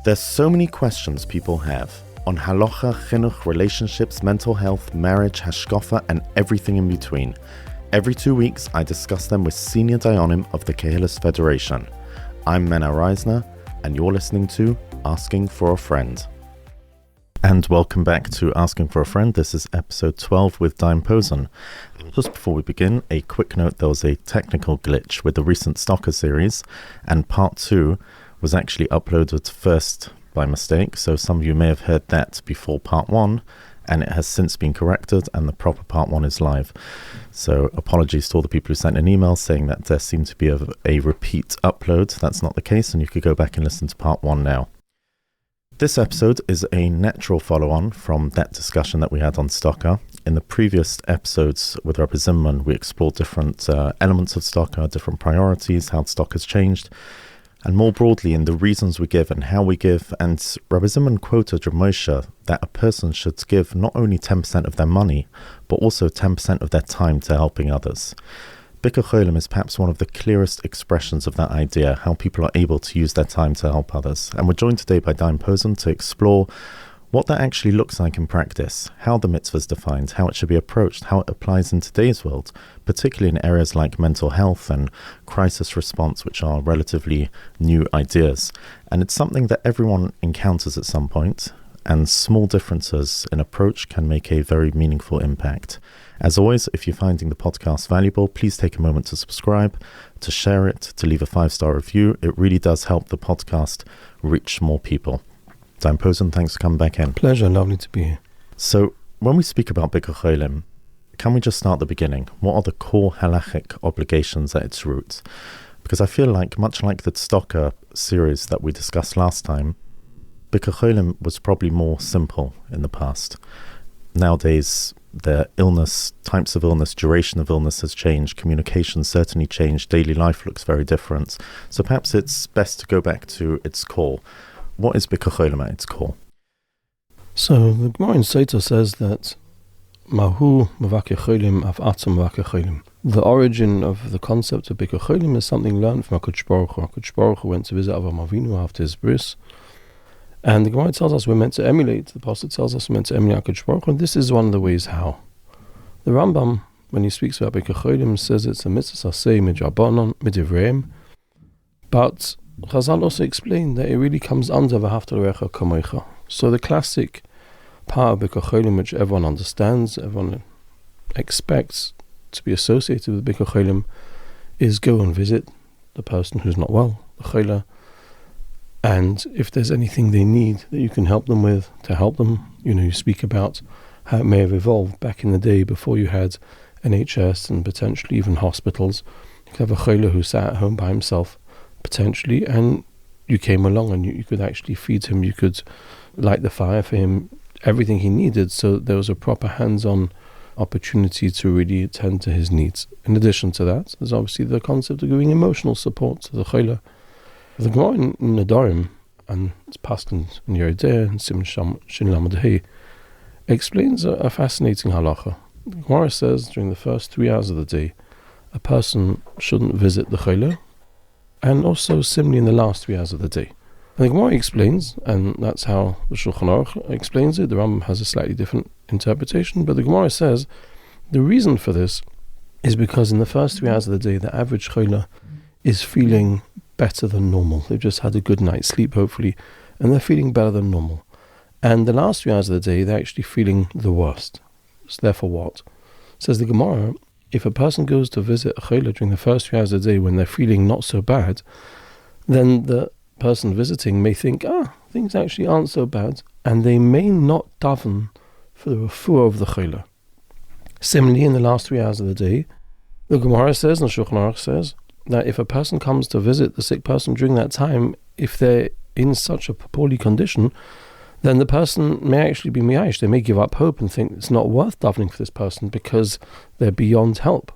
There's so many questions people have on halacha, chinuch, relationships, mental health, marriage, hashkafa, and everything in between. Every 2 weeks, I discuss them with senior dayanim of the Gemilas Federation. I'm Mena Reisner, and you're listening to Asking for a Friend. And welcome back to Asking for a Friend. This is episode 12 with Daim Posen. Just before we begin, a quick note: there was a technical glitch with the recent tzedakah series, and part 2 was actually uploaded first by mistake, so some of you may have heard that before part 1, and it has since been corrected, and the proper part 1 is live. So apologies to all the people who sent an email saying that there seemed to be a repeat upload. That's not the case, and you could go back and listen to part 1 now. This episode is a natural follow-on from that discussion that we had on tzedakah. In the previous episodes with Rabbi Zimmerman, we explored different elements of tzedakah, different priorities, how tzedakah has changed, and more broadly in the reasons we give and how we give. And Rabbi Zimmerman quoted from Moshe that a person should give not only 10% of their money, but also 10% of their time to helping others. Bikur Cholim is perhaps one of the clearest expressions of that idea, how people are able to use their time to help others. And we're joined today by Dayan Posen to explore what that actually looks like in practice, how the mitzvah is defined, how it should be approached, how it applies in today's world, particularly in areas like mental health and crisis response, which are relatively new ideas. And it's something that everyone encounters at some point, and small differences in approach can make a very meaningful impact. As always, if you're finding the podcast valuable, please take a moment to subscribe, to share it, to leave a 5-star review. It really does help the podcast reach more people. Daim Posen, thanks for coming back in. Pleasure, lovely to be here. So, when we speak about Bikur Cholim, can we just start at the beginning? What are the core halachic obligations at its roots? Because I feel like, much like the tzedakah series that we discussed last time, Bikur Cholim was probably more simple in the past. Nowadays, the illness, types of illness, duration of illness has changed, communication certainly changed, daily life looks very different. So perhaps it's best to go back to its core. What is Bikur Cholim at its core? So the Gemara in Sota says that Mahu Mavakeh Cholim Av Atzum Mavakeh Cholim. The origin of the concept of Bikur Cholim is something learned from HaKadosh Baruch Hu. HaKadosh Baruch Hu went to visit Avraham Avinu after his bris, and the Gemara tells us we're meant to emulate. The Pasuk tells us we're meant to emulate HaKadosh Baruch Hu, and this is one of the ways how. The Rambam, when he speaks about Bikur Cholim, says it's a mitzvah saseh midrabanan midivreim, but Chazal also explained that it really comes under v'ahavta l'recha kamocha. So the classic part of Bikur Cholim, which everyone understands, everyone expects to be associated with Bikur Cholim, is go and visit the person who's not well, the kehillah, and if there's anything they need that you can help them with, to help them. You speak about how it may have evolved back in the day before you had NHS and potentially even hospitals. You could have a kehillah who sat at home by himself, potentially, and you came along and you could actually feed him, you could light the fire for him, everything he needed. So there was a proper hands-on opportunity to really attend to his needs. In addition to that, there's obviously the concept of giving emotional support to the kehillah. The Gemara in Daim, and it's passed in Yerideh and Siman Shin Lamed Hey, explains a fascinating halacha. The Gemara says during the first 3 hours of the day, a person shouldn't visit the kehillah, and also similarly in the last 3 hours of the day. And the Gemara explains, and that's how the Shulchan Aruch explains it. The Rambam has a slightly different interpretation, but the Gemara says the reason for this is because in the first 3 hours of the day, the average kehillah is feeling better than normal. They've just had a good night's sleep, hopefully, and they're feeling better than normal. And the last 3 hours of the day, they're actually feeling the worst. So therefore what? Says the Gemara, if a person goes to visit a kehillah during the first 3 hours of the day when they're feeling not so bad, then the person visiting may think, things actually aren't so bad, and they may not daven for the refuah of the kehillah. Similarly, in the last 3 hours of the day, the Gemara says, and the Shulchan Aruch says, that if a person comes to visit the sick person during that time, if they're in such a poorly condition, then the person may actually be miyash. They may give up hope and think it's not worth davening for this person because they're beyond help.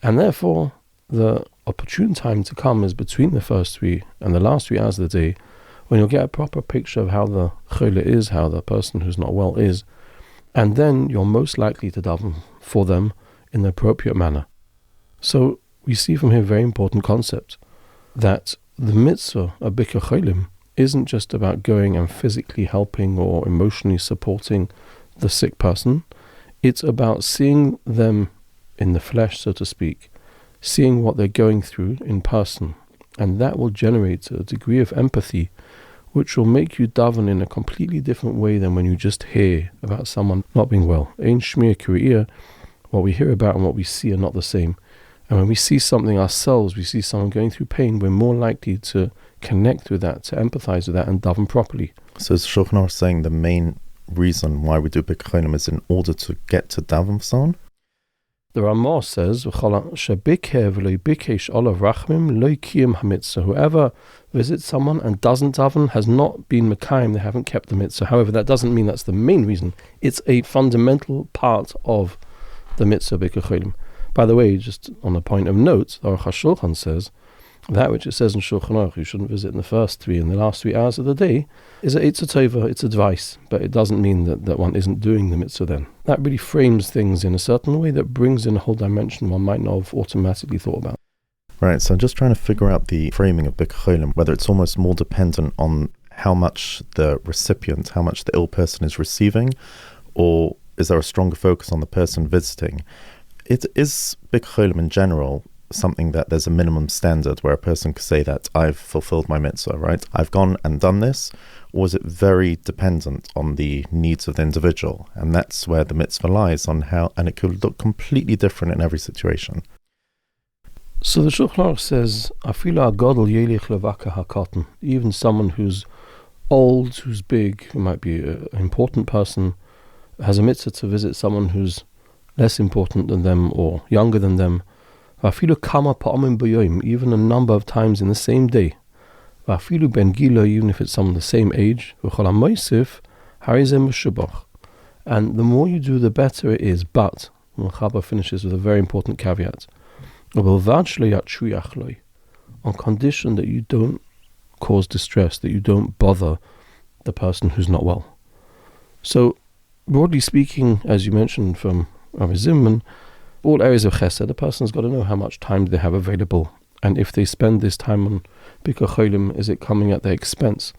And therefore, the opportune time to come is between the first 3 and the last 3 hours of the day, when you'll get a proper picture of how the kehillah is, how the person who's not well is, and then you're most likely to daven for them in the appropriate manner. So we see from here a very important concept, that the mitzvah of Bikur Cholim isn't just about going and physically helping or emotionally supporting the sick person. It's about seeing them in the flesh, so to speak, seeing what they're going through in person. And that will generate a degree of empathy which will make you daven in a completely different way than when you just hear about someone not being well. Ein shmiya k're'iyah, what we hear about and what we see are not the same. And when we see something ourselves, we see someone going through pain, we're more likely to connect with that, to empathize with that, and daven properly. So is Shulchan Aruch saying the main reason why we do Bikur Cholim is in order to get to daven for someone? The Ramah says, whoever visits someone and doesn't daven has not been mekayim, they haven't kept the mitzvah. However, that doesn't mean that's the main reason. It's a fundamental part of the mitzvah Bikur Cholim. By the way, just on a point of note, the Aruch HaShulchan says that which it says in Shulchan Aruch, you shouldn't visit in the first 3 and the last 3 hours of the day, is a Eitzah Tova, it's advice, but it doesn't mean that one isn't doing the mitzvah then. That really frames things in a certain way that brings in a whole dimension one might not have automatically thought about. Right, so I'm just trying to figure out the framing of Bikur Cholim, whether it's almost more dependent on how much the recipient, how much the ill person is receiving, or is there a stronger focus on the person visiting? It is Bikur Cholim in general something that there's a minimum standard where a person could say that I've fulfilled my mitzvah, right? I've gone and done this, or is it very dependent on the needs of the individual? And that's where the mitzvah lies on how, and it could look completely different in every situation. So the Shulchan Aruch says, Afilu hagadol yelich levaka hakatan, even someone who's old, who's big, who might be an important person, has a mitzvah to visit someone who's less important than them or younger than them. Vafilu kama pa'amim b'yoyim, even a number of times in the same day. Vafilu ben gila, even if it's someone the same age. V'chol ha'moisif harizeh meshubach. And the more you do, the better it is. But Chabad finishes with a very important caveat: on condition that you don't cause distress, that you don't bother the person who's not well. So, broadly speaking, as you mentioned from Rabbi Zimmerman, all areas of chesed, the person's got to know how much time they have available. And if they spend this time on Bikur Cholim, is it coming at the expense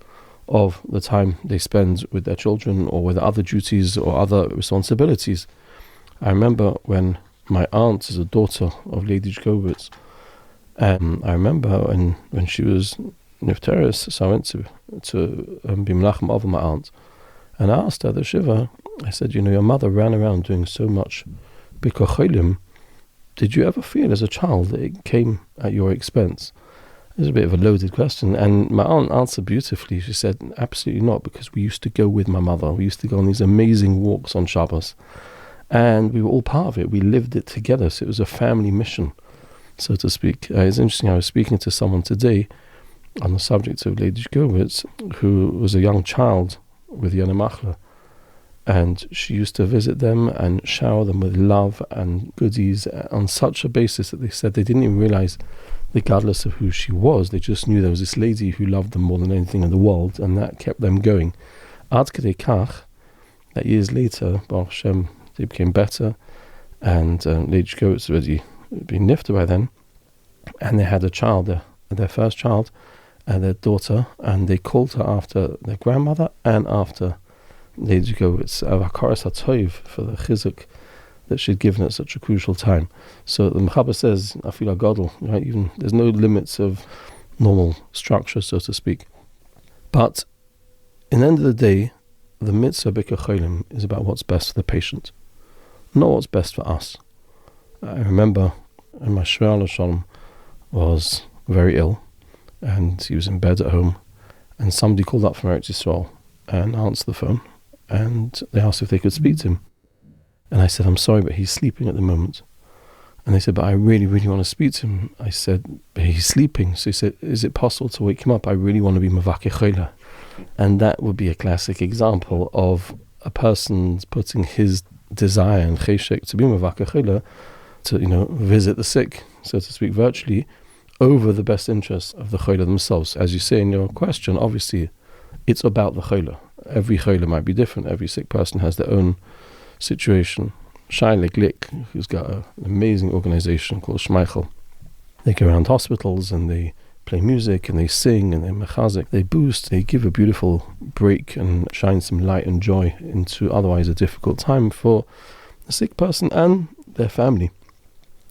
of the time they spend with their children or with other duties or other responsibilities? I remember when my aunt is a daughter of Lady Jkovitz, and I remember when she was nifteris, so I went to be menachem over my aunt, and I asked her the shiva, I said, your mother ran around doing so much Bikur Cholim. Did you ever feel as a child that it came at your expense? It was a bit of a loaded question, and my aunt answered beautifully. She said, absolutely not, because we used to go with my mother. We used to go on these amazing walks on Shabbos, and we were all part of it. We lived it together, so it was a family mission, so to speak. It's interesting, I was speaking to someone today on the subject of Lady Jkovitz, who was a young child with Yana Machla, and she used to visit them and shower them with love and goodies on such a basis that they said they didn't even realize, regardless of who she was, they just knew there was this lady who loved them more than anything in the world, and that kept them going. Ad kedei kach, that years later, Baruch Hashem, they became better, and Lady Jkovitz already been nifter by then, and they had a child, their first child, their daughter, and they called her after their grandmother and after Lady Jkovitz, Avakoros HaTov, for the chizuk that she'd given at such a crucial time. So the Mechaber says, Afilu hagadol, right? Even there's no limits of normal structure, so to speak. But in the end of the day, the mitzvah Bikur Cholim is about what's best for the patient, not what's best for us. I remember my Shver Shalom was very ill, and he was in bed at home, and somebody called up from Eretz Yisrael and answered the phone, and they asked if they could speak to him. And I said, I'm sorry, but he's sleeping at the moment. And they said, but I really, really want to speak to him. I said, but he's sleeping. So he said, is it possible to wake him up? I really want to be mavakeh kehillah. And that would be a classic example of a person putting his desire and cheshek to be mavakeh kehillah, to, visit the sick, so to speak, virtually, over the best interests of the kehillah themselves. As you say in your question, obviously, it's about the kehillah. Every kehillah might be different. Every sick person has their own situation. Shai who's got an amazing organization called Shmeichel. They go around hospitals and they play music and they sing and they mechazik, they boost, they give a beautiful break and shine some light and joy into otherwise a difficult time for the sick person and their family.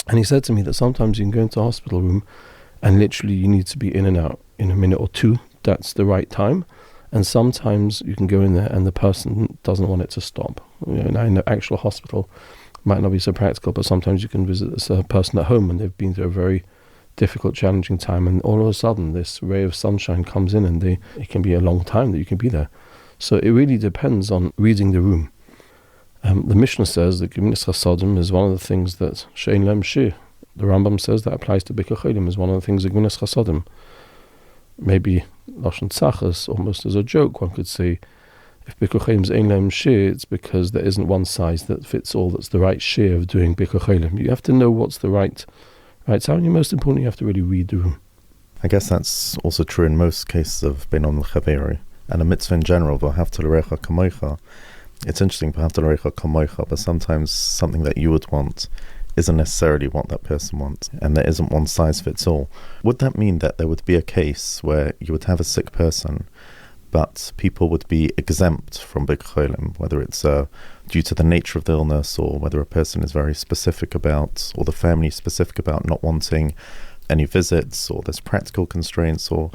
And he said to me that sometimes you can go into a hospital room and literally you need to be in and out in a minute or two. That's the right time. And sometimes you can go in there and the person doesn't want it to stop. Now in the actual hospital, it might not be so practical, but sometimes you can visit this person at home and they've been through a very difficult, challenging time, and all of a sudden this ray of sunshine comes in and it can be a long time that you can be there. So it really depends on reading the room. The Mishnah says that Gemilas Chesed is one of the things that Shein Lem Shir. The Rambam says that applies to Bikur Cholim, is one of the things that Gemilas Chesed. Maybe Lashon Tzachas, almost as a joke, one could say, if Bikur Cholim is Ein Lem Shir, it's because there isn't one size that fits all, that's the right share of doing Bikur Cholim. You have to know what's the right time, and most importantly, you have to really read the room. I guess that's also true in most cases of Beinon L'Chaveri, and a mitzvah in general, V'ahavta l'recha kamocha. It's interesting, V'ahavta l'recha kamocha, but sometimes something that you would want isn't necessarily what that person wants, and there isn't one size fits all. Would that mean that there would be a case where you would have a sick person, but people would be exempt from Bikur Cholim, whether it's due to the nature of the illness, or whether a person is very specific about, or the family is specific about not wanting any visits, or there's practical constraints, or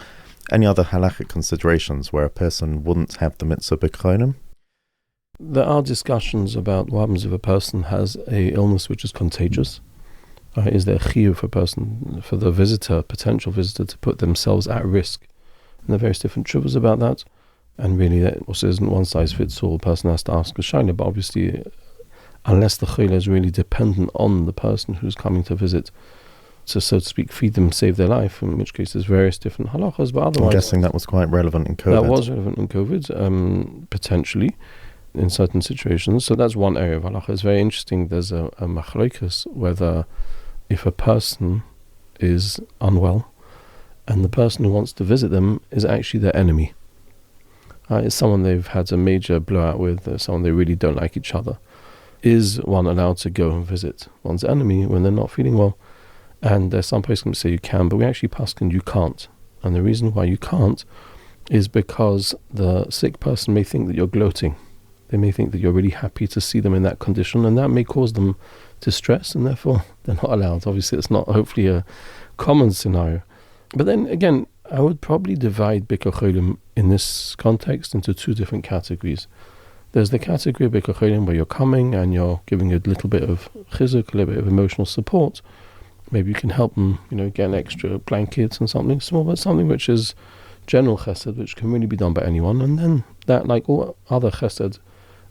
any other halachic considerations where a person wouldn't have the mitzvah Bikur Cholim? There are discussions about what happens if a person has a illness which is contagious. Is there a chiyuv for the visitor, potential visitor, to put themselves at risk? And there are various different tshuvas about that. And really, that also isn't one size fits all. A person has to ask a shaila, but obviously, unless the kehillah is really dependent on the person who's coming to visit, to, so to speak, feed them, save their life, in which case there's various different halachas, but otherwise... I'm guessing that was quite relevant in COVID. That was relevant in COVID, potentially, in certain situations. So that's one area of halacha. It's very interesting. There's a machlokes whether if a person is unwell and the person who wants to visit them is actually their enemy. It's someone they've had a major blowout with, someone they really don't like each other. Is one allowed to go and visit one's enemy when they're not feeling well? And there's some places that say you can, but we actually paskin you can't. And the reason why you can't is because the sick person may think that you're gloating. They may think that you're really happy to see them in that condition, and that may cause them distress, and therefore they're not allowed. Obviously, it's not hopefully a common scenario. But then again, I would probably divide Bikur Cholim in this context into two different categories. There's the category of Bikur Cholim where you're coming and you're giving a little bit of chizuk, a little bit of emotional support. Maybe you can help them, get an extra blankets and something small, but something which is general chesed, which can really be done by anyone. And then that, like all other chesed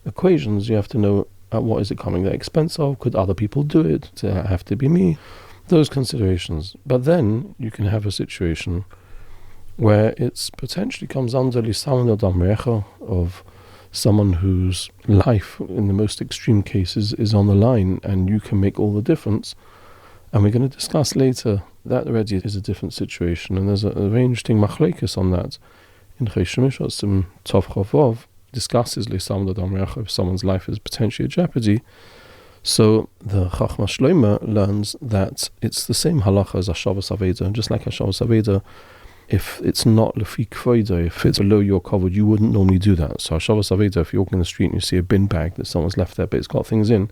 equations, you have to know what is it coming at the expense of? Could other people do it? Does it have to be me? Those considerations. But then you can have a situation where it's potentially comes under lisaman adam recha, of someone whose life, in the most extreme cases, is on the line, and you can make all the difference. And we're going to discuss later that already is a different situation, and there's a very interesting machlokes on that. In Cheshemish, some Tov Chavov discusses lisaman adam recha, if someone's life is potentially a jeopardy. So the Chachma Shloima learns that it's the same halacha as Hashavas Aveda, and just like Hashavas Aveda, if it's not lefi kvoida, if it's below your covered, you wouldn't normally do that. So Hashavas Aveda, if you're walking in the street and you see a bin bag that someone's left there but it's got things in,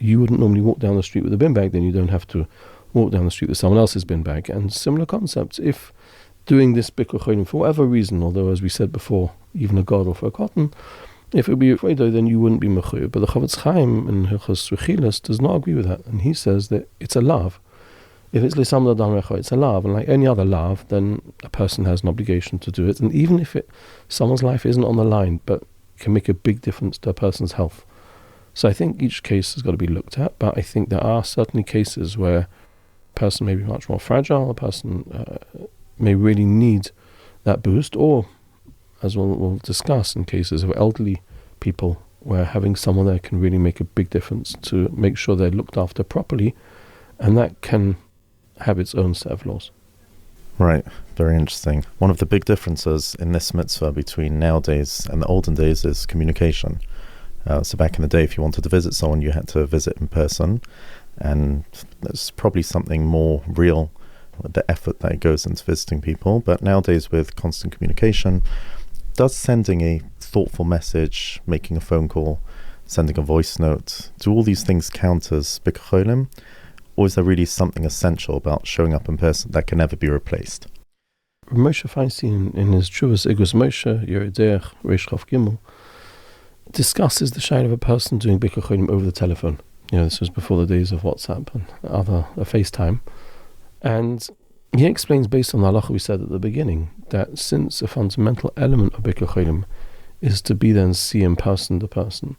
you wouldn't normally walk down the street with a bin bag, then you don't have to walk down the street with someone else's bin bag. And similar concepts, if doing this Bikur Cholim for whatever reason, although as we said before, even a god or for a cotton, if it would be afraid of, then you wouldn't be mechuyev. But the Chavetz Chaim in Hilchos Rechilas does not agree with that, and he says that it's a lav. If it's lisam l'adam recha, it's a lav, and like any other lav, then a person has an obligation to do it. And even if someone's life isn't on the line, but can make a big difference to a person's health. So I think each case has got to be looked at, but I think there are certainly cases where a person may be much more fragile, a person may really need that boost, or as we'll discuss, in cases of elderly people where having someone there can really make a big difference to make sure they're looked after properly, and that can have its own set of laws. Right, very interesting. One of the big differences in this mitzvah between nowadays and the olden days is communication. So back in the day, if you wanted to visit someone, you had to visit in person, and there's probably something more real the effort that goes into visiting people. But nowadays, with constant communication, does sending a thoughtful message, making a phone call, sending a voice note, do all these things count as Bikur Cholim? Or is there really something essential about showing up in person that can never be replaced? Moshe Feinstein, in his Chuvas Igros Moshe, Yeridech, Reish Chav Gimel, discusses the shayla of a person doing Bikur Cholim over the telephone. This was before the days of WhatsApp and other FaceTime. And he explains, based on the halacha we said at the beginning, that since a fundamental element of Bikur Cholim is to be there and see in person the person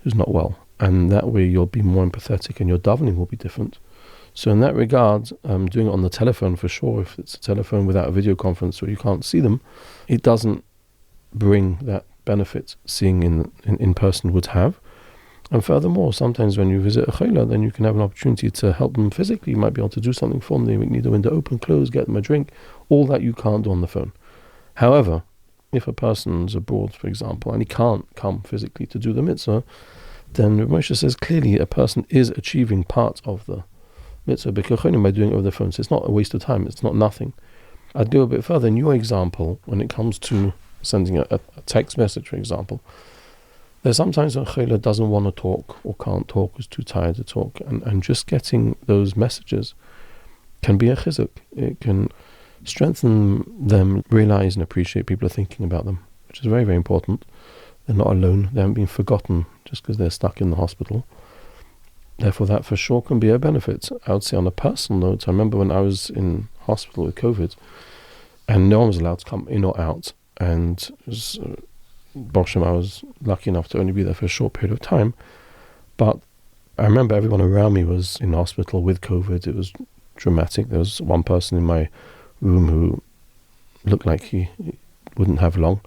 who's not well, and that way you'll be more empathetic and your davening will be different. So in that regard, doing it on the telephone for sure, if it's a telephone without a video conference where you can't see them, it doesn't bring that benefit seeing in person would have. And furthermore, sometimes when you visit a kehillah, then you can have an opportunity to help them physically. You might be able to do something for them. They need the window open, close, get them a drink, all that you can't do on the phone. However, if a person's abroad, for example, and he can't come physically to do the mitzvah, then Moshe says clearly a person is achieving part of the mitzvah Bikur Cholim by doing it over the phone. So it's not a waste of time, it's not nothing. I'd go a bit further in your example when it comes to sending a text message, for example. There's sometimes a kehillah doesn't want to talk or can't talk, is too tired to talk, and just getting those messages can be a chizuk. It can strengthen them, realize and appreciate people are thinking about them, which is very, very important. They're not alone, they haven't been forgotten just because they're stuck in the hospital. Therefore, that for sure can be a benefit. I would say on a personal note, I remember when I was in hospital with COVID, and no one was allowed to come in or out, and it was, I was lucky enough to only be there for a short period of time. But I remember everyone around me was in hospital with COVID. It was dramatic. There was one person in my room who looked like he wouldn't have long,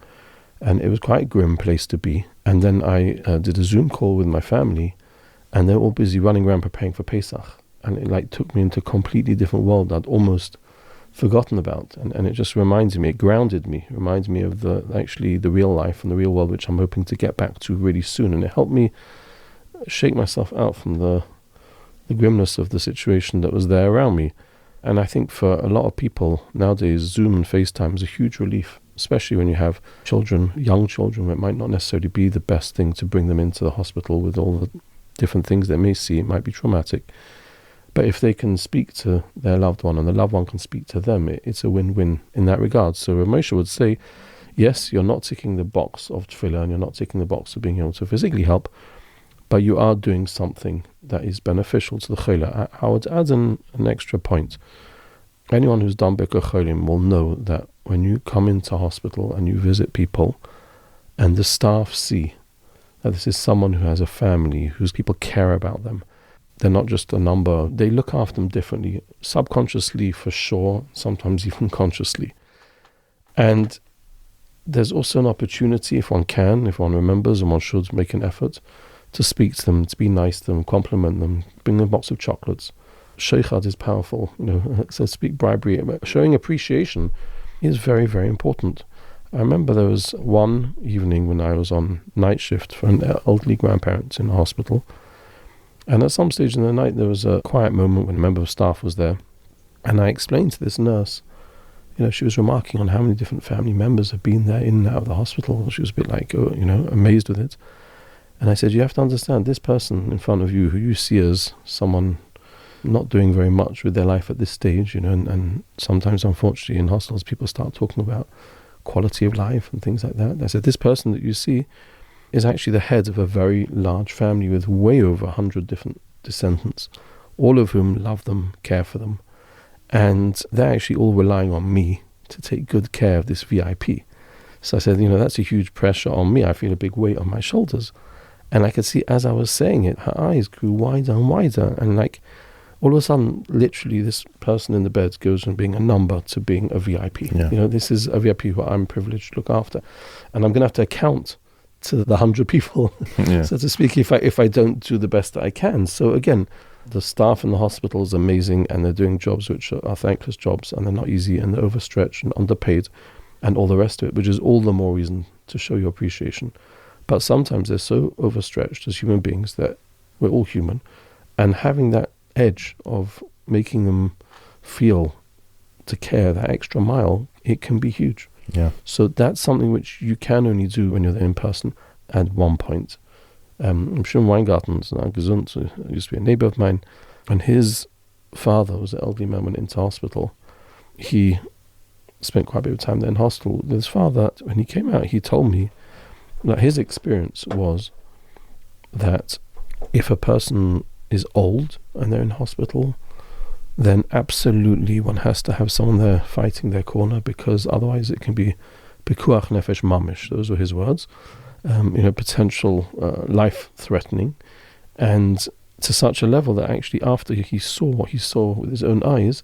and it was quite a grim place to be. And then I did a Zoom call with my family, and they're all busy running around preparing for Pesach, and it took me into a completely different world I'd almost forgotten about, and it just reminds me, it grounded me, it reminds me of the real life and the real world, which I'm hoping to get back to really soon. And it helped me shake myself out from the grimness of the situation that was there around me. And I think for a lot of people nowadays, Zoom and FaceTime is a huge relief, especially when you have children, young children, where it might not necessarily be the best thing to bring them into the hospital with all the different things they may see. It might be traumatic. But if they can speak to their loved one and the loved one can speak to them, it's a win-win in that regard. So Moshe would say, yes, you're not ticking the box of tefillah and you're not ticking the box of being able to physically help, but you are doing something that is beneficial to the kehillah. I would add an extra point. Anyone who's done Bikur Cholim will know that when you come into hospital and you visit people and the staff see that this is someone who has a family, whose people care about them, they're not just a number. They look after them differently, subconsciously for sure, sometimes even consciously. And there's also an opportunity, if one remembers and one should make an effort, to speak to them, to be nice to them, compliment them, bring them a box of chocolates. Sheikhad is powerful, so speak bribery. Showing appreciation is very, very important. I remember there was one evening when I was on night shift for an elderly grandparent in the hospital. And at some stage in the night, there was a quiet moment when a member of staff was there. And I explained to this nurse, she was remarking on how many different family members have been there in and out of the hospital. She was a bit amazed with it. And I said, you have to understand, this person in front of you, who you see as someone not doing very much with their life at this stage, and sometimes, unfortunately, in hospitals, people start talking about quality of life and things like that. I said, this person that you see is actually the head of a very large family with way over 100 different descendants, all of whom love them, care for them. And they're actually all relying on me to take good care of this VIP. So I said, that's a huge pressure on me. I feel a big weight on my shoulders. And I could see as I was saying it, her eyes grew wider and wider. And all of a sudden, literally, this person in the bed goes from being a number to being a VIP. Yeah. This is a VIP who I'm privileged to look after. And I'm going to have to account to the 100 people, so to speak, if I don't do the best that I can. So again, the staff in the hospital is amazing, and they're doing jobs which are thankless jobs, and they're not easy, and they're overstretched and underpaid, and all the rest of it, which is all the more reason to show your appreciation. But sometimes they're so overstretched as human beings that we're all human, and having that edge of making them feel to care, that extra mile, it can be huge. Yeah. So that's something which you can only do when you're there in person at one point. I'm sure Weingarten's gesund, used to be a neighbor of mine, and his father was an elderly man, went into hospital. He spent quite a bit of time there in hospital with his father. When he came out, he told me that his experience was that if a person is old and they're in hospital, then absolutely one has to have someone there fighting their corner, because otherwise it can be pikuach nefesh mamish. Those were his words. Potential life-threatening, and to such a level that actually after he saw what he saw with his own eyes,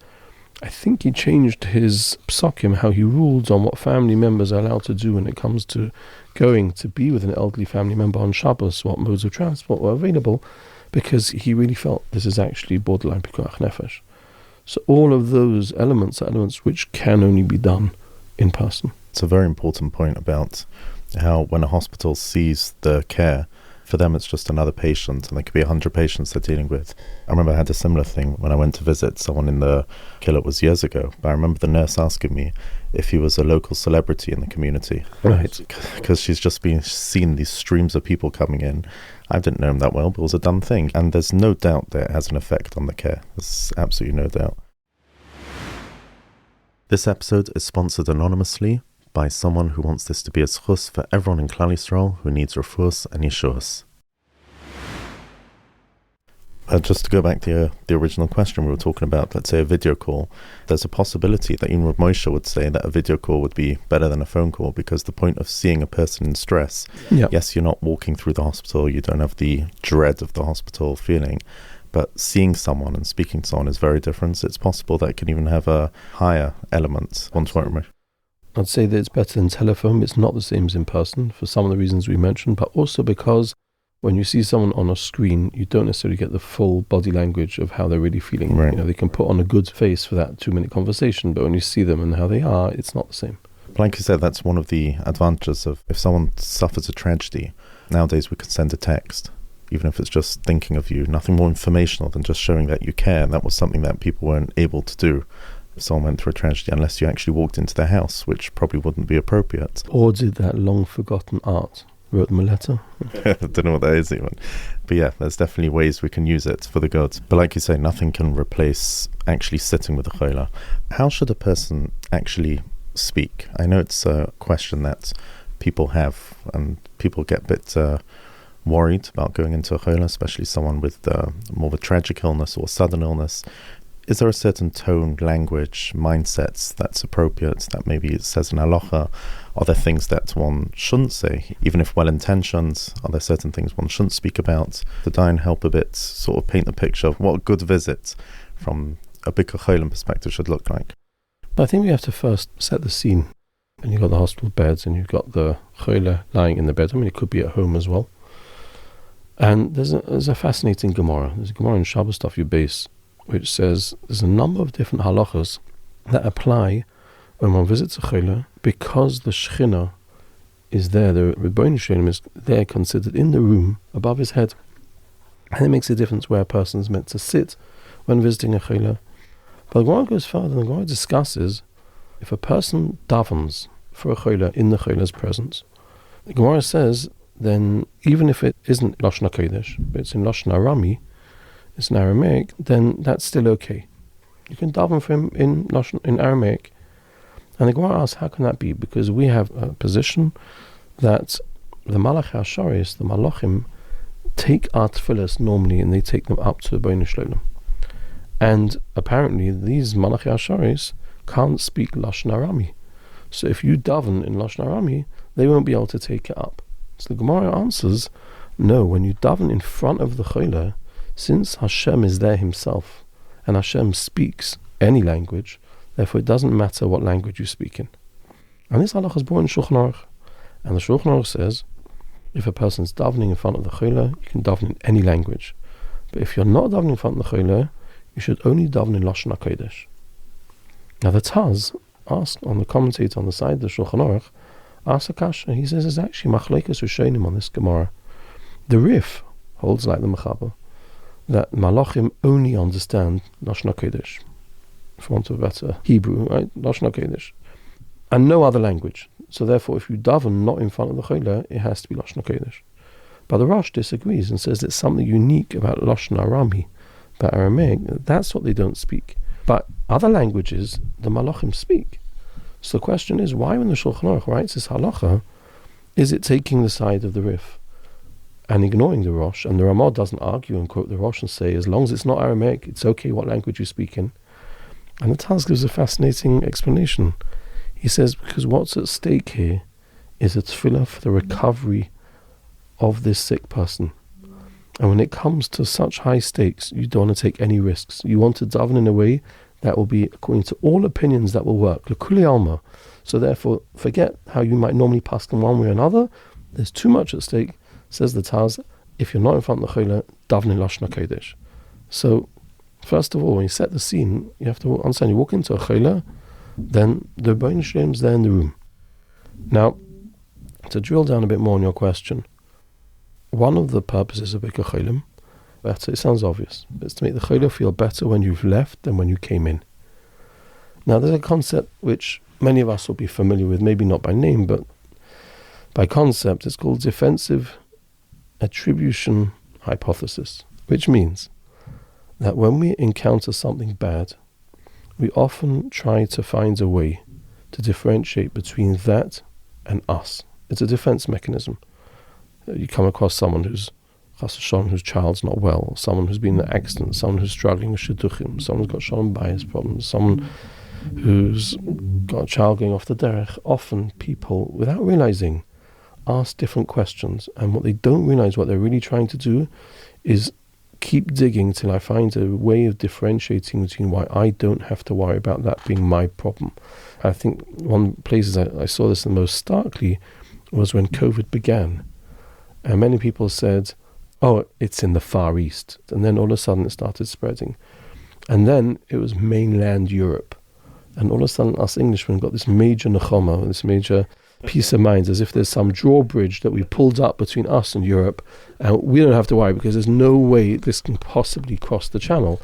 I think he changed his psukim, how he ruled on what family members are allowed to do when it comes to going to be with an elderly family member on Shabbos, what modes of transport were available, because he really felt this is actually borderline pikuach nefesh. So all of those elements are elements which can only be done in person. It's a very important point about how when a hospital sees the care, for them it's just another patient, and there could be 100 patients they're dealing with. I remember I had a similar thing when I went to visit someone in the kehillah, was years ago, but I remember the nurse asking me if he was a local celebrity in the community. Right. Because she's just seen these streams of people coming in. I didn't know him that well, but it was a done thing. And there's no doubt that it has an effect on the care. There's absolutely no doubt. This episode is sponsored anonymously by someone who wants this to be a zchus for everyone in Klal Yisrael who needs refuahs and yeshuas. Just to go back to the original question we were talking about, let's say a video call, there's a possibility that even Moshe would say that a video call would be better than a phone call, because the point of seeing a person in stress, yes, you're not walking through the hospital, you don't have the dread of the hospital feeling, but seeing someone and speaking to someone is very different. It's possible that it can even have a higher element. I'd say that it's better than telephone. It's not the same as in person for some of the reasons we mentioned, but also because when you see someone on a screen, you don't necessarily get the full body language of how they're really feeling. Right. They can put on a good face for that 2-minute conversation, but when you see them and how they are, it's not the same. Like you said, that's one of the advantages of if someone suffers a tragedy. Nowadays we could send a text, even if it's just thinking of you, nothing more informational than just showing that you care. And that was something that people weren't able to do if someone went through a tragedy, unless you actually walked into their house, which probably wouldn't be appropriate. Or did that long-forgotten art, wrote them a letter. I don't know what that is even. But yeah, there's definitely ways we can use it for the good. But like you say, nothing can replace actually sitting with the kehillah. How should a person actually speak? I know it's a question that people have, and people get a bit worried about going into a kehillah, especially someone with more of a tragic illness or sudden illness. Is there a certain tone, language, mindsets that's appropriate, that maybe it says in halacha? Are there things that one shouldn't say, even if well-intentioned? Are there certain things one shouldn't speak about? To try and help a bit, sort of paint the picture of what a good visit from a Bikur Cholim perspective should look like. But I think we have to first set the scene. And you've got the hospital beds, and you've got the kehillah lying in the bed. I mean, it could be at home as well. And there's a fascinating Gemara. There's a Gemara in Shabbos Daf Yud Beis, which says there's a number of different halachas that apply when one visits a kehillah, because the Shechina is there, the Rebbeinu Shalom is there, considered in the room above his head. And it makes a difference where a person is meant to sit when visiting a kehillah. But the Gemara goes further, and the Gemara discusses if a person davens for a kehillah in the kehillah's presence. The Gemara says, then even if it isn't Lashon HaKodesh, but it's in Lashon Arami, it's in Aramaic, then that's still okay. You can daven for him in Aramaic. And the Gemara asks, how can that be? Because we have a position that the Malach HaSharis, the Malachim, take our tefillas normally, and they take them up to the Rebbeinu Shalom. And apparently these Malach HaSharis can't speak Lashon Arami. So if you daven in Lashon Arami, they won't be able to take it up. So the Gemara answers, no, when you daven in front of the kehillah, since Hashem is there himself, and Hashem speaks any language, therefore it doesn't matter what language you speak in. And this halach is brought in Shulchan Aruch. And the Shulchan Aruch says, if a person's davening in front of the kehillah, you can daven in any language. But if you're not davening in front of the kehillah, you should only daven in Lashon HaKodesh. Now the Taz asked on the commentator on the side of the Shulchan Aruch, asks a kasha, he says there's actually machlekes rishonim on this Gemara. The Rif holds like the Mechaber, that Malachim only understand Lashon HaKodesh. for want of a better Hebrew, right? Lashon HaKodesh. And no other language. So therefore, if you daven not in front of the kehillah, it has to be Lashon HaKodesh. But the Rosh disagrees and says there's something unique about Lashon Arami, about Aramaic. That's what they don't speak. But other languages, the Malachim speak. So the question is, why when the Shulchan Aruch writes this halacha, is it taking the side of the Rif and ignoring the Rosh? And the Ramah doesn't argue and quote the Rosh and say, as long as it's not Aramaic, it's okay what language you speak in. And the Taz gives a fascinating explanation. He says, because what's at stake here is a tefillah for the recovery of this sick person. And when it comes to such high stakes, you don't want to take any risks. You want to daven in a way that will be, according to all opinions, that will work. L'kuli alma. So therefore, forget how you might normally paskin one way or another. There's too much at stake, says the Taz. If you're not in front of the kehillah, daven in Lashon HaKodesh. So, first of all, when you set the scene, you have to understand, you walk into a kehillah, then the Rebbeinu Shlom's there in the room. Now, to drill down a bit more on your question, one of the purposes of Bikur Cholim, it sounds obvious, but it's to make the kehillah feel better when you've left than when you came in. Now, there's a concept which many of us will be familiar with, maybe not by name, but by concept. It's called defensive attribution hypothesis, which means that when we encounter something bad, we often try to find a way to differentiate between that and us. It's a defense mechanism. You come across someone whose child's not well, someone who's been in an accident, someone who's struggling with shidduchim, someone who's got shalom bias problems, someone who's got a child going off the derech. Often people, without realizing, ask different questions, and what they don't realize, what they're really trying to do is keep digging till I find a way of differentiating between why I don't have to worry about that being my problem. I think one of the places I saw this the most starkly was when COVID began. And many people said, oh, it's in the Far East. And then all of a sudden it started spreading. And then it was mainland Europe. And all of a sudden us Englishmen got this major nechama, this major peace of mind, as if there's some drawbridge that we pulled up between us and Europe. And we don't have to worry because there's no way this can possibly cross the channel.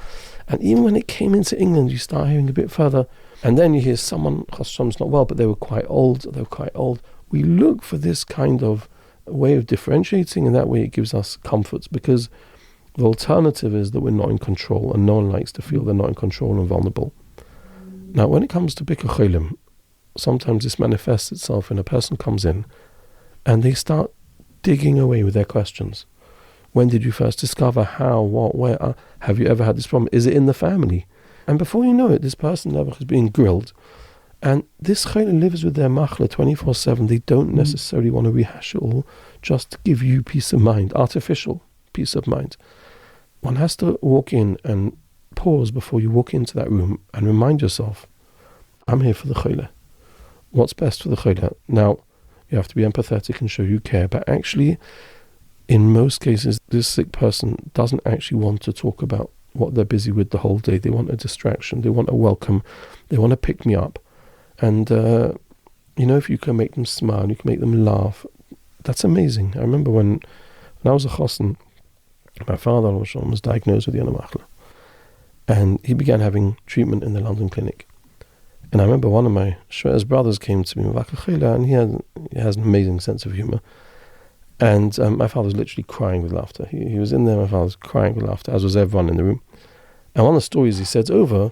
And even when it came into England, you start hearing a bit further. And then you hear someone's not well, but they were quite old. We look for this kind of way of differentiating, and that way it gives us comfort, because the alternative is that we're not in control, and no one likes to feel they're not in control and vulnerable. Now, when it comes to Bikur Cholim, sometimes this manifests itself when a person comes in and they start digging away with their questions. When did you first discover? How? What? Where? Have you ever had this problem? Is it in the family? And before you know it, this person is being grilled. And this kehillah lives with their machla 24/7. They don't necessarily want to rehash it all, just to give you peace of mind, artificial peace of mind. One has to walk in and pause before you walk into that room and remind yourself, I'm here for the kehillah. What's best for the kehillah? Now, you have to be empathetic and show you care, but actually, in most cases, this sick person doesn't actually want to talk about what they're busy with the whole day. They want a distraction. They want a welcome. They want to pick me up. And, if you can make them smile, you can make them laugh, that's amazing. I remember when I was a chosen, my father was diagnosed with the and he began having treatment in the London clinic. And I remember one of my Shreya's brothers came to me with kehillah, and he has an amazing sense of humor. And my father was literally crying with laughter. He was in there, my father was crying with laughter, as was everyone in the room. And one of the stories he said over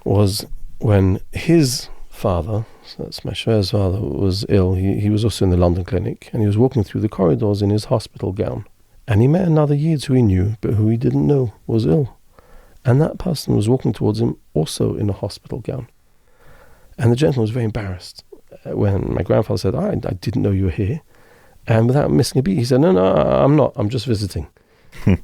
was when his father, so that's my Shreya's father, was ill. He was also in the London clinic, and he was walking through the corridors in his hospital gown. And he met another Yid who he knew, but who he didn't know was ill. And that person was walking towards him also in a hospital gown. And the gentleman was very embarrassed when my grandfather said, I didn't know you were here. And without missing a beat, he said, no, I'm not. I'm just visiting. And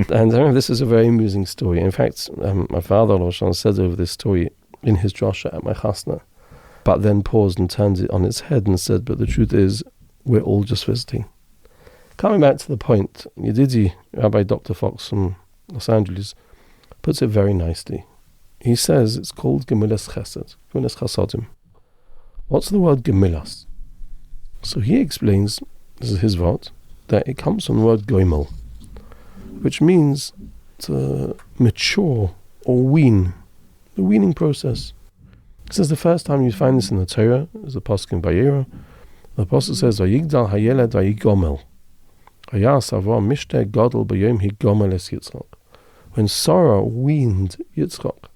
I remember this is a very amusing story. In fact, my father said over this story in his drasha at my chasna, but then paused and turned it on its head and said, but the truth is, we're all just visiting. Coming back to the point, Yedidi, Rabbi Dr. Fox from Los Angeles, puts it very nicely. He says it's called Gemilas Chesed, Gemilas Chasodim. What's the word Gemilas? So he explains, this is his vote, that it comes from the word goimel, which means to mature or wean the weaning process. This is the first time you find this in the Torah, as the Pasuk in Vayera. The Pasuk says, "Vayigdal hayeled vayigomel, hayas avah mishte gadol b'yom higomel es Yitzchak." When Sarah weaned Yitzchak,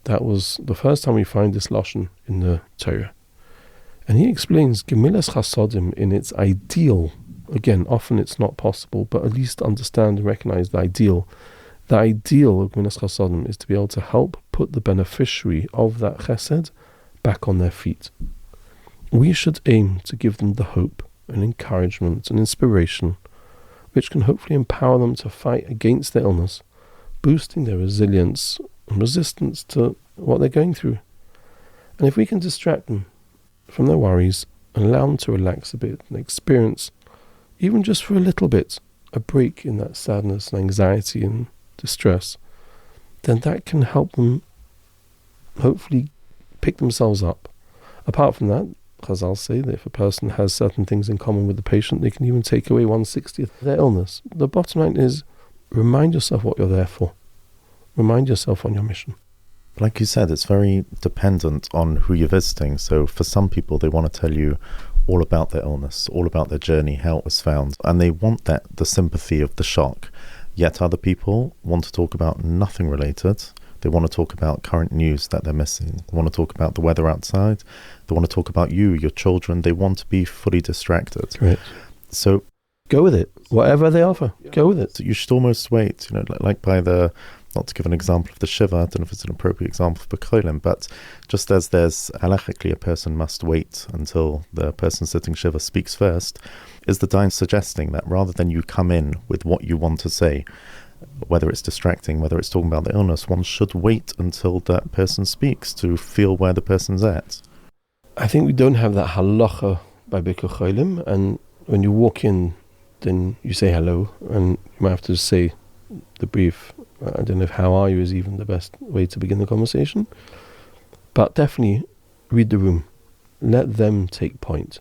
that was the first time we find this lashon in the Torah. And he explains Gemilas Chesed in its ideal. Again, often it's not possible, but at least understand and recognize the ideal. The ideal of Gemilas Chesed is to be able to help put the beneficiary of that chesed back on their feet. We should aim to give them the hope and encouragement and inspiration, which can hopefully empower them to fight against their illness, boosting their resilience and resistance to what they're going through. And if we can distract them from their worries and allow them to relax a bit and experience, even just for a little bit, a break in that sadness and anxiety and distress, then that can help them hopefully pick themselves up. Apart from that, Chazal say that if a person has certain things in common with the patient, they can even take away 1/60th of their illness. The bottom line is, remind yourself what you're there for. Remind yourself on your mission. Like you said, it's very dependent on who you're visiting. So for some people, they want to tell you all about their illness, all about their journey, how it was found, and they want the sympathy of the shock. Yet other people want to talk about nothing related. They want to talk about current news that they're missing. They want to talk about the weather outside. They want to talk about you, your children. They want to be fully distracted. Right. So go with it. Whatever they offer, go with it. So you should almost wait, like by the, not to give an example of the Shiva, I don't know if it's an appropriate example for Bikur Cholim, but just as there's halachically a person must wait until the person sitting Shiva speaks first, is the Dayan suggesting that rather than you come in with what you want to say, whether it's distracting, whether it's talking about the illness, one should wait until that person speaks to feel where the person's at? I think we don't have that halacha by Bikur Cholim, and when you walk in, then you say hello, and you might have to say the brief. I don't know if "how are you" is even the best way to begin the conversation, but definitely read the room. Let them take point.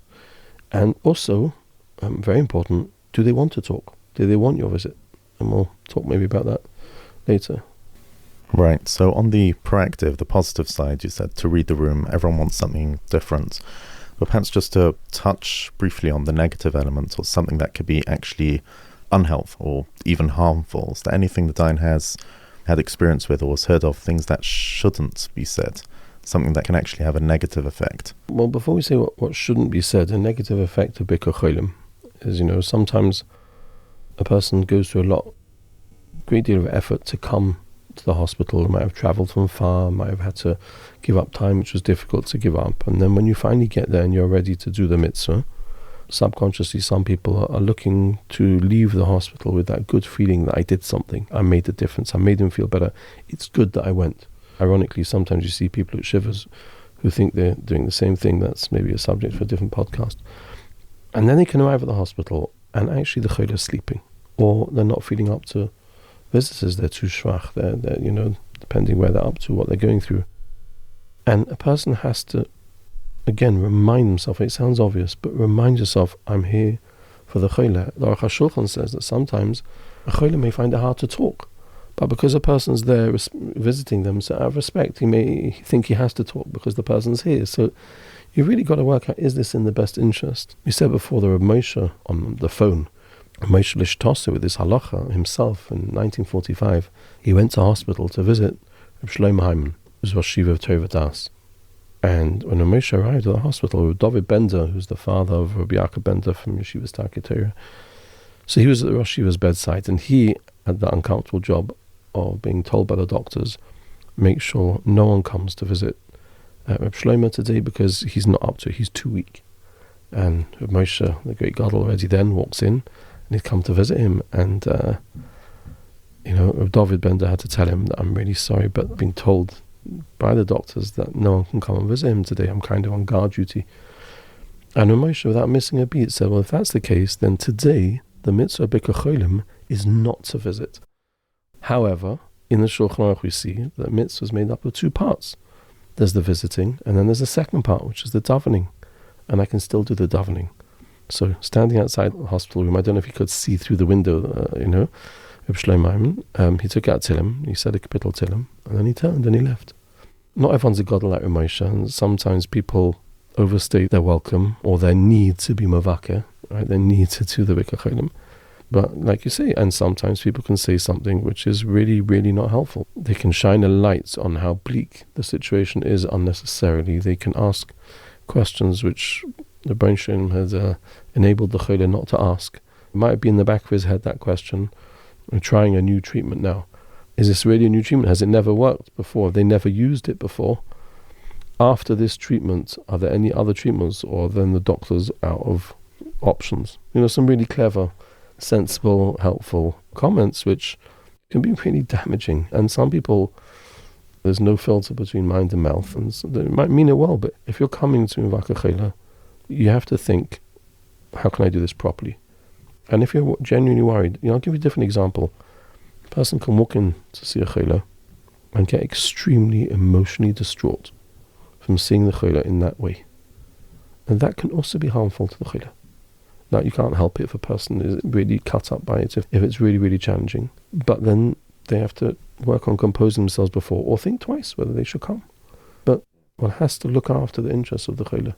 And also, very important, do they want to talk? Do they want your visit? And we'll talk maybe about that later. Right, so on the proactive, the positive side, you said to read the room, everyone wants something different. But perhaps just to touch briefly on the negative element, or something that could be actually unhelpful or even harmful. Is there anything the Dayan has had experience with or has heard of, things that shouldn't be said, something that can actually have a negative effect? Well, before we say what shouldn't be said, a negative effect of Bikur Cholim is, sometimes a person goes through great deal of effort to come to the hospital, might have travelled from far, might have had to give up time which was difficult to give up, and then when you finally get there and you're ready to do the mitzvah, subconsciously some people are looking to leave the hospital with that good feeling that I did something, I made a difference, I made them feel better, it's good that I went. Ironically, sometimes you see people at Shivas who think they're doing the same thing. That's maybe a subject for a different podcast. And then they can arrive at the hospital and actually the kehillah is sleeping, or they're not feeling up to visitors, they're too schwach, they're depending where they're up to, what they're going through. And a person has to, again, remind himself, it sounds obvious, but remind yourself, I'm here for the kehillah. The Aruch HaShulchan says that sometimes a kehillah may find it hard to talk, but because a person's there visiting them, so out of respect, he may think he has to talk because the person's here. So you really got to work out, is this in the best interest? We said before, there was Moshe on the phone, Moshe Lishtose with this halacha himself in 1945. He went to hospital to visit Rabbi Shlomo Hyman, who was Rosh Yeshiva of Torah Das. And when Moshe arrived at the hospital with David Bender, who's the father of Rabbi Dr. Bender from Yeshiva's Torah, so he was at Rosh Yeshiva's bedside, and he had the uncomfortable job of being told by the doctors, make sure no one comes to visit Rabbi Shlomo today because he's not up to it, he's too weak. And Moshe, the great God already then, walks in, and he'd come to visit him, and David Bender had to tell him that I'm really sorry, but being told by the doctors that no one can come and visit him today, I'm kind of on guard duty. And Moshe, without missing a beat, said, well, if that's the case, then today the mitzvah Bikur Cholim is not to visit. However, in the Shulchan Aruch we see that mitzvah is made up of two parts. There's the visiting, and then there's a second part, which is the davening. And I can still do the davening. So standing outside the hospital room, I don't know if he could see through the window, Rabbi Shlomo Hyman, he took out Tehillim, he said a capital Tehillim, and then he turned and he left. not everyone's a gadol like Moshe, and sometimes people overstate their welcome or their need to be mavakeh, right? Their need to do the Bikur Cholim. But like you say, and sometimes people can say something which is really, really not helpful. They can shine a light on how bleak the situation is unnecessarily. They can ask questions which the Daim Posen has enabled the kehillah not to ask. It might be in the back of his head, that question. We're trying a new treatment now. Is this really a new treatment? Has it never worked before? Have they never used it before? After this treatment, are there any other treatments, or then the doctor's out of options? Some really clever, sensible, helpful comments which can be really damaging. And some people, there's no filter between mind and mouth, and so they might mean it well, but if you're coming to Bikur Cholim, you have to think, how can I do this properly? And if you're genuinely worried, I'll give you a different example. A person can walk in to see a kehillah and get extremely emotionally distraught from seeing the kehillah in that way. And that can also be harmful to the kehillah. Now, you can't help it if a person is really cut up by it, if it's really, really challenging. But then they have to work on composing themselves before, or think twice whether they should come. But one has to look after the interests of the kehillah.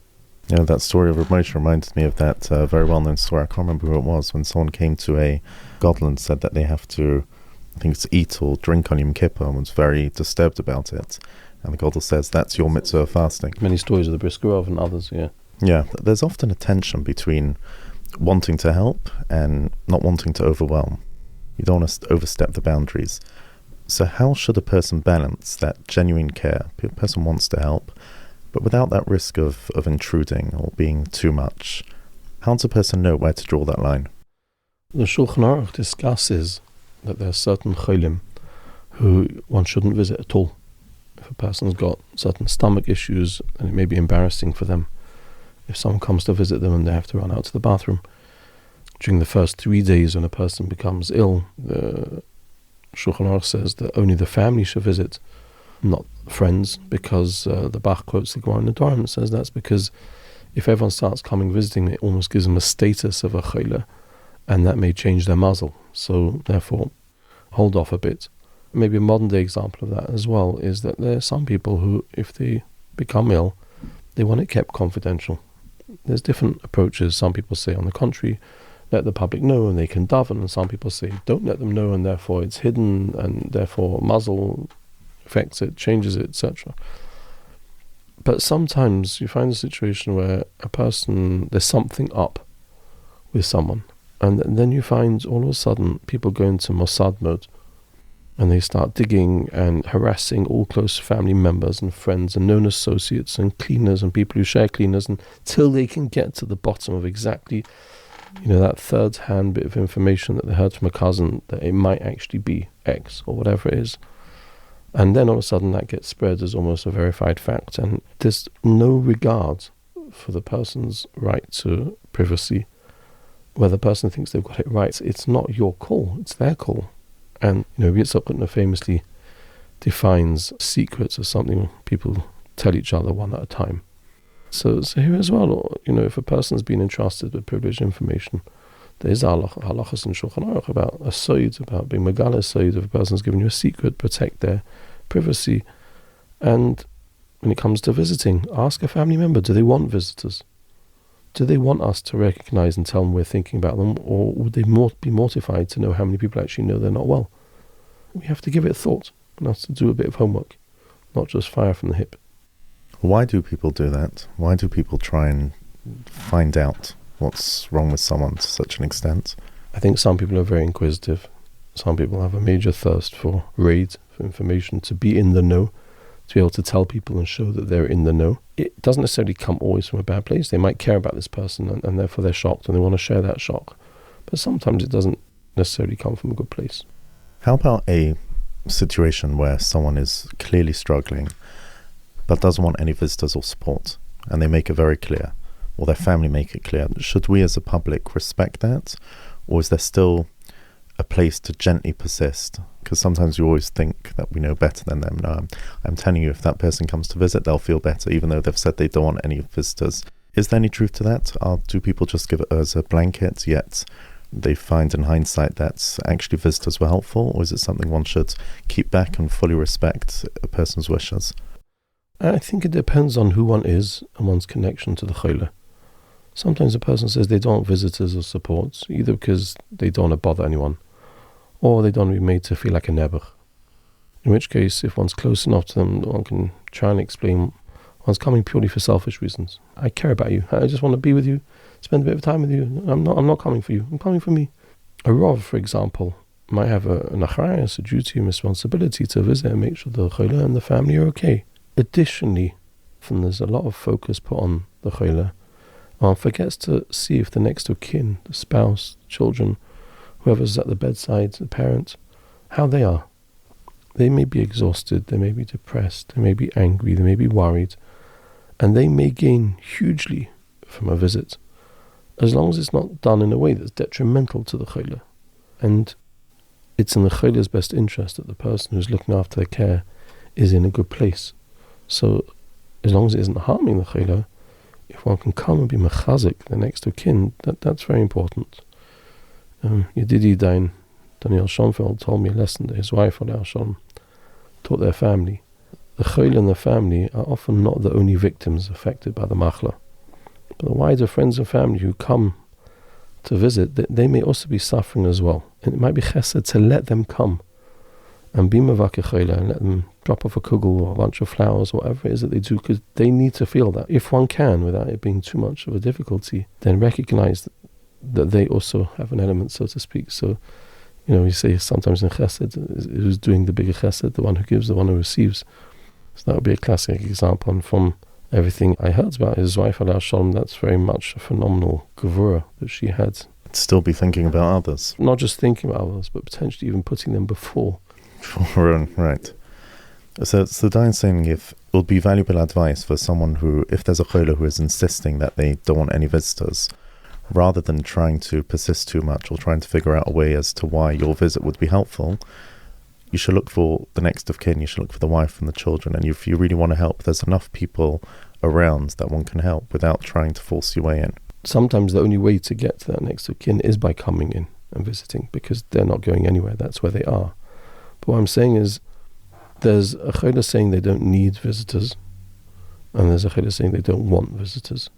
That story of Rabbi Dr reminded me of that very well-known story. I can't remember who it was, when someone came to a gadol and said that they have to, I think it's eat or drink on Yom Kippur, and was very disturbed about it. And the gadol says, that's your mitzvah of fasting. Many stories of the Briskerov and others, yeah. Yeah, there's often a tension between wanting to help and not wanting to overwhelm. You don't want to overstep the boundaries. So how should a person balance that genuine care? A person wants to help, but without that risk of intruding or being too much. How does a person know where to draw that line? The Shulchan Aruch discusses that there are certain cholim who one shouldn't visit at all. If a person's got certain stomach issues, then it may be embarrassing for them. If someone comes to visit them and they have to run out to the bathroom. During the first 3 days when a person becomes ill, the Shulchan Aruch says that only the family should visit, not friends, because the Bach quotes the Gemara in the Dvarim and says that's because if everyone starts coming visiting, it almost gives them a status of a kehillah, and that may change their muzzle. So therefore, hold off a bit. Maybe a modern day example of that as well is that there are some people who, if they become ill, they want it kept confidential. There's different approaches. Some people say, on the contrary, let the public know and they can daven, and some people say, don't let them know and therefore it's hidden and therefore muzzle affects it, changes it, etc. But sometimes you find a situation where a person, there's something up with someone, and then you find all of a sudden people go into Mossad mode and they start digging and harassing all close family members and friends and known associates and cleaners and people who share cleaners, until they can get to the bottom of exactly, that third-hand bit of information that they heard from a cousin that it might actually be X or whatever it is. And then all of a sudden that gets spread as almost a verified fact, and there's no regard for the person's right to privacy. Whether the person thinks they've got it right, it's not your call, it's their call. And, Yitzhak famously defines secrets as something people tell each other one at a time. So here as well, if a person's been entrusted with privileged information, there's halachas in Shulchan Aruch about a soid, about being megala soid. If a person's given you a secret, protect their privacy. And when it comes to visiting, ask a family member, do they want visitors? Do they want us to recognize and tell them we're thinking about them, or would they be mortified to know how many people actually know they're not well? We have to give it thought, and have to do a bit of homework, not just fire from the hip. Why do people do that? Why do people try and find out what's wrong with someone to such an extent? I think some people are very inquisitive. Some people have a major thirst for raid, for information, to be in the know, to be able to tell people and show that they're in the know. It doesn't necessarily come always from a bad place. They might care about this person and therefore they're shocked and they want to share that shock. But sometimes it doesn't necessarily come from a good place. How about a situation where someone is clearly struggling but doesn't want any visitors or support, and they make it very clear, or their family make it clear? Should we as a public respect that, or is there still a place to gently persist? Because sometimes you always think that we know better than them. No, I'm telling you, if that person comes to visit, they'll feel better, even though they've said they don't want any visitors. Is there any truth to that? Do people just give it as a blanket, yet they find in hindsight that actually visitors were helpful, or is it something one should keep back and fully respect a person's wishes? I think it depends on who one is and one's connection to the kehillah. Sometimes a person says they don't want visitors or support, either because they don't want to bother anyone, or they don't want to be made to feel like a nebuch. In which case, if one's close enough to them, one can try and explain one's coming purely for selfish reasons. I care about you. I just want to be with you, spend a bit of time with you. I'm not coming for you. I'm coming for me. A Rav, for example, might have an achrayus, a duty and responsibility to visit and make sure the kehillah and the family are okay. Additionally, there's a lot of focus put on the kehillah. One forgets to see if the next of kin, the spouse, children, whoever's at the bedside, the parent, how they are. They may be exhausted, they may be depressed, they may be angry, they may be worried, and they may gain hugely from a visit, as long as it's not done in a way that's detrimental to the kehillah. And it's in the kehillah's best interest that the person who's looking after their care is in a good place. So, as long as it isn't harming the kehillah, if one can come and be mechazik, the next of kin, that's very important. Yedidi Dayan Daniel Schoenfeld told me a lesson that his wife, Oleh Hashem, taught their family. The kehillah and the family are often not the only victims affected by the machla, but the wider friends and family who come to visit, they may also be suffering as well. And it might be chesed to let them come and be mevakeh kehillah and let them drop off a kugel or a bunch of flowers, whatever it is that they do, because they need to feel that. If one can, without it being too much of a difficulty, then recognize that they also have an element, so to speak. So, you say sometimes in chesed, who's doing the bigger chesed, the one who gives, the one who receives. So that would be a classic example. And from everything I heard about his wife, Oleh Hashem, that's very much a phenomenal gevurah that she had. Still be thinking about others. Not just thinking about others, but potentially even putting them before. Right. So Dayan's saying if it will be valuable advice for someone who, if there's a kehillah who is insisting that they don't want any visitors, rather than trying to persist too much or trying to figure out a way as to why your visit would be helpful, you should look for the next of kin, you should look for the wife and the children, and if you really want to help, there's enough people around that one can help without trying to force your way in. Sometimes the only way to get to that next of kin is by coming in and visiting, because they're not going anywhere, that's where they are. But what I'm saying is, there's a kehillah saying they don't need visitors, and there's a kehillah saying they don't want visitors.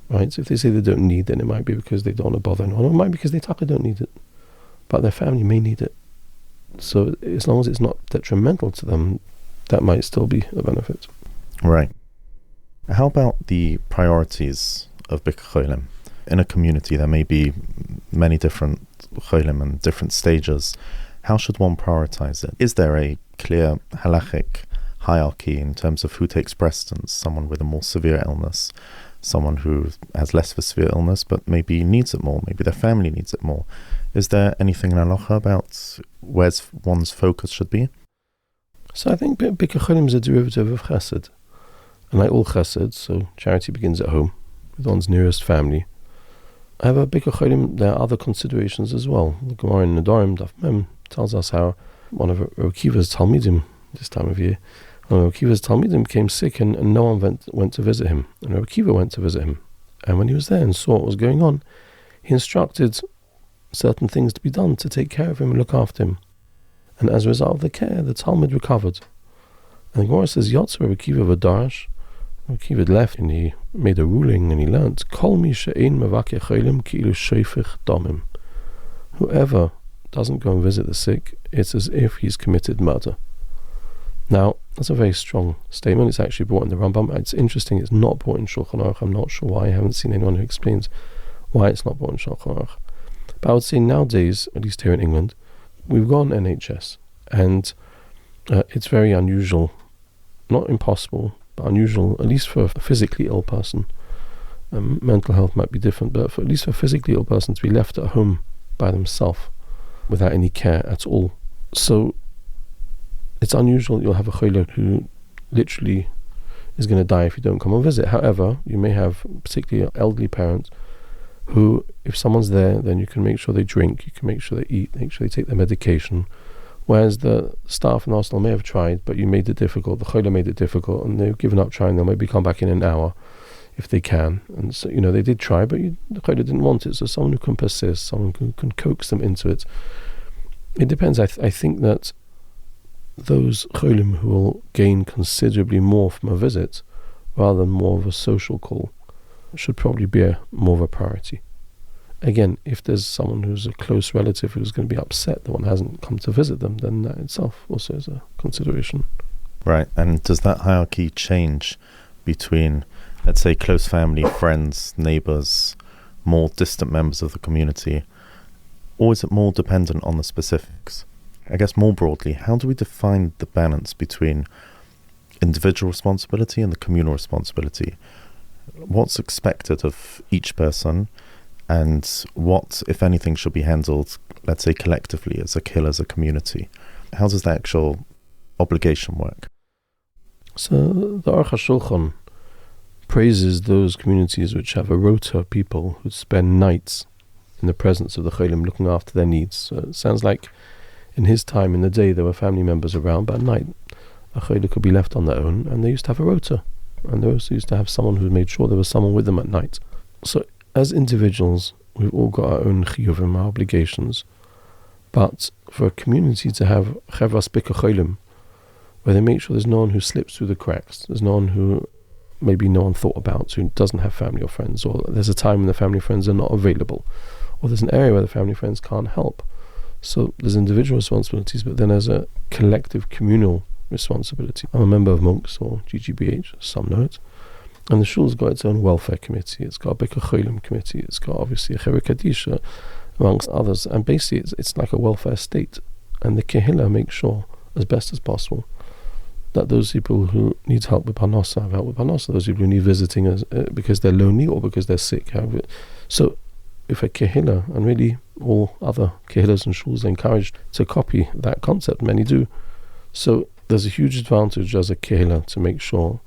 Right? So if they say they don't need, then it might be because they don't want to bother anyone, or it might be because they don't need it, but their family may need it. So as long as it's not detrimental to them, that might still be a benefit. Right. How about the priorities of Bikur Cholim? In a community, there may be many different cholim and different stages. How should one prioritize it? Is there a clear halachic hierarchy in terms of who takes precedence? Someone with a more severe illness, someone who has less of a severe illness but maybe needs it more, maybe their family needs it more. Is there anything in halacha about where one's focus should be? So I think Bikur Cholim is a derivative of chesed. And like all chesed, so charity begins at home, with one's nearest family. However, Bikur Cholim, there are other considerations as well. The Gemara in Daim Posen tells us how one of Rabbi Akiva's Talmidim, this time of year, one of Rabbi Akiva's Talmidim became sick and no one went to visit him. And Rabbi Akiva went to visit him. And when he was there and saw what was going on, he instructed certain things to be done to take care of him and look after him. And as a result of the care, the Talmud recovered. And the Gemara says, Yotz Rabbi Akiva v'darash, Rabbi Akiva left and he made a ruling and he learnt, Kol mi she'ein mevakeh cholim ki'ilu shoifech damim. Whoever doesn't go and visit the sick, it's as if he's committed murder. Now, that's a very strong statement. It's actually brought in the Rambam. It's interesting, it's not brought in Shulchan Aruch. I'm not sure why. I haven't seen anyone who explains why it's not brought in Shulchan Aruch. But I would say nowadays, at least here in England, we've got an NHS, and it's very unusual, not impossible, but unusual, at least for a physically ill person. Mental health might be different, but at least for a physically ill person to be left at home by themselves without any care at all. So it's unusual you'll have a kehillah who literally is going to die if you don't come and visit. However, you may have particularly an elderly parent who, if someone's there, then you can make sure they drink, you can make sure they eat, make sure they take their medication. Whereas the staff in the hospital may have tried, but you made it difficult, the kehillah made it difficult, and they've given up trying. They'll maybe come back in an hour if they can. And so, they did try, but the kehillah didn't want it. So someone who can persist, someone who can coax them into it. It depends. I think that those cholim who will gain considerably more from a visit rather than more of a social call should probably be more of a priority. Again, if there's someone who's a close relative who's going to be upset that one hasn't come to visit them, then that itself also is a consideration. Right, and does that hierarchy change between, let's say, close family, friends, neighbors, more distant members of the community, or is it more dependent on the specifics? I guess more broadly, how do we define the balance between individual responsibility and the communal responsibility? What's expected of each person, and what, if anything, should be handled, let's say, collectively as a kehillah, as a community? How does the actual obligation work? So the Aruch HaShulchan praises those communities which have a rota of people who spend nights in the presence of the cholim looking after their needs. So it sounds like in his time, in the day, there were family members around, but at night a cholim could be left on their own, and they used to have a rota, and they also used to have someone who made sure there was someone with them at night. So as individuals, we've all got our own chiyuvim, our obligations, but for a community to have chevras Bikur Cholim, where they make sure there's no one who slips through the cracks, there's no one who maybe no one thought about, who doesn't have family or friends, or there's a time when the family friends are not available, or there's an area where the family friends can't help. So there's individual responsibilities, but then there's a collective communal responsibility. I'm a member of Monks, or GGBH, some know it, and the shul's got its own welfare committee, it's got a Bikur Cholim committee, it's got obviously a Chevra Kadisha, amongst others, and basically it's like a welfare state, and the kehillah makes sure, as best as possible, that those people who need help with parnasa have help with parnasa, those people who need visiting because they're lonely or because they're sick have it. So if a kehillah, and really all other kehillahs and shuls are encouraged to copy that concept, many do, so there's a huge advantage as a kehillah to make sure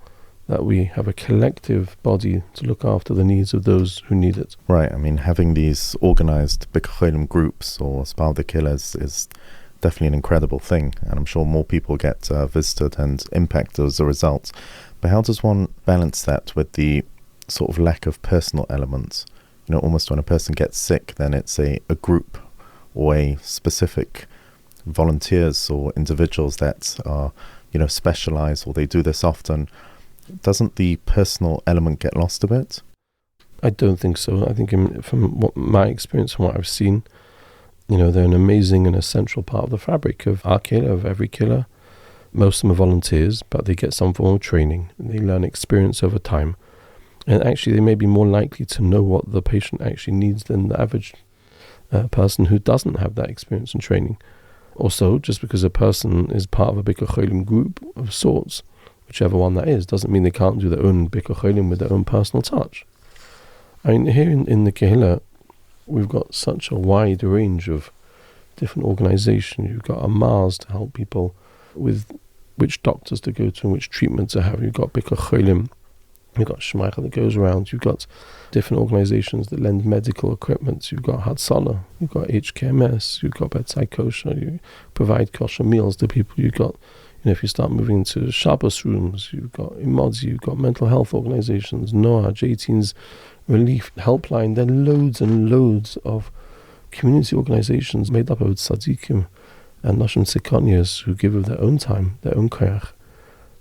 that we have a collective body to look after the needs of those who need it. Right, I mean, having these organized Bikur Cholim groups or as part of the kehillah is definitely an incredible thing, and I'm sure more people get visited and impacted as a result. But how does one balance that with the sort of lack of personal elements? You know, almost when a person gets sick, then it's a group or a specific volunteers or individuals that are, you know, specialized, or they do this often. Doesn't the personal element get lost a bit? I don't think so. I think from what my experience, from what I've seen, you know, they're an amazing and essential part of the fabric of our kehillah, of every kehillah. Most of them are volunteers, but they get some form of training, and they learn experience over time. And actually, they may be more likely to know what the patient actually needs than the average person who doesn't have that experience and training. Also, just because a person is part of a Bikur Cholim group of sorts, whichever one that is, doesn't mean they can't do their own Bikur Cholim with their own personal touch. I mean, here in the kehillah, we've got such a wide range of different organizations. You've got a Mars to help people with which doctors to go to and which treatment to have. You've got Bikur Cholim. You've got Shmeichel that goes around. You've got different organizations that lend medical equipment. You've got Hatzalah. You've got HKMS. You've got bedside kosher. You provide kosher meals to people. You've got, you know, if you start moving into Shabbos rooms, you've got Imodzi, you've got mental health organizations, Noah, J18's Relief Helpline. There are loads and loads of community organizations made up of tzaddikim and Nashim Tzikonias who give of their own time, their own koyach,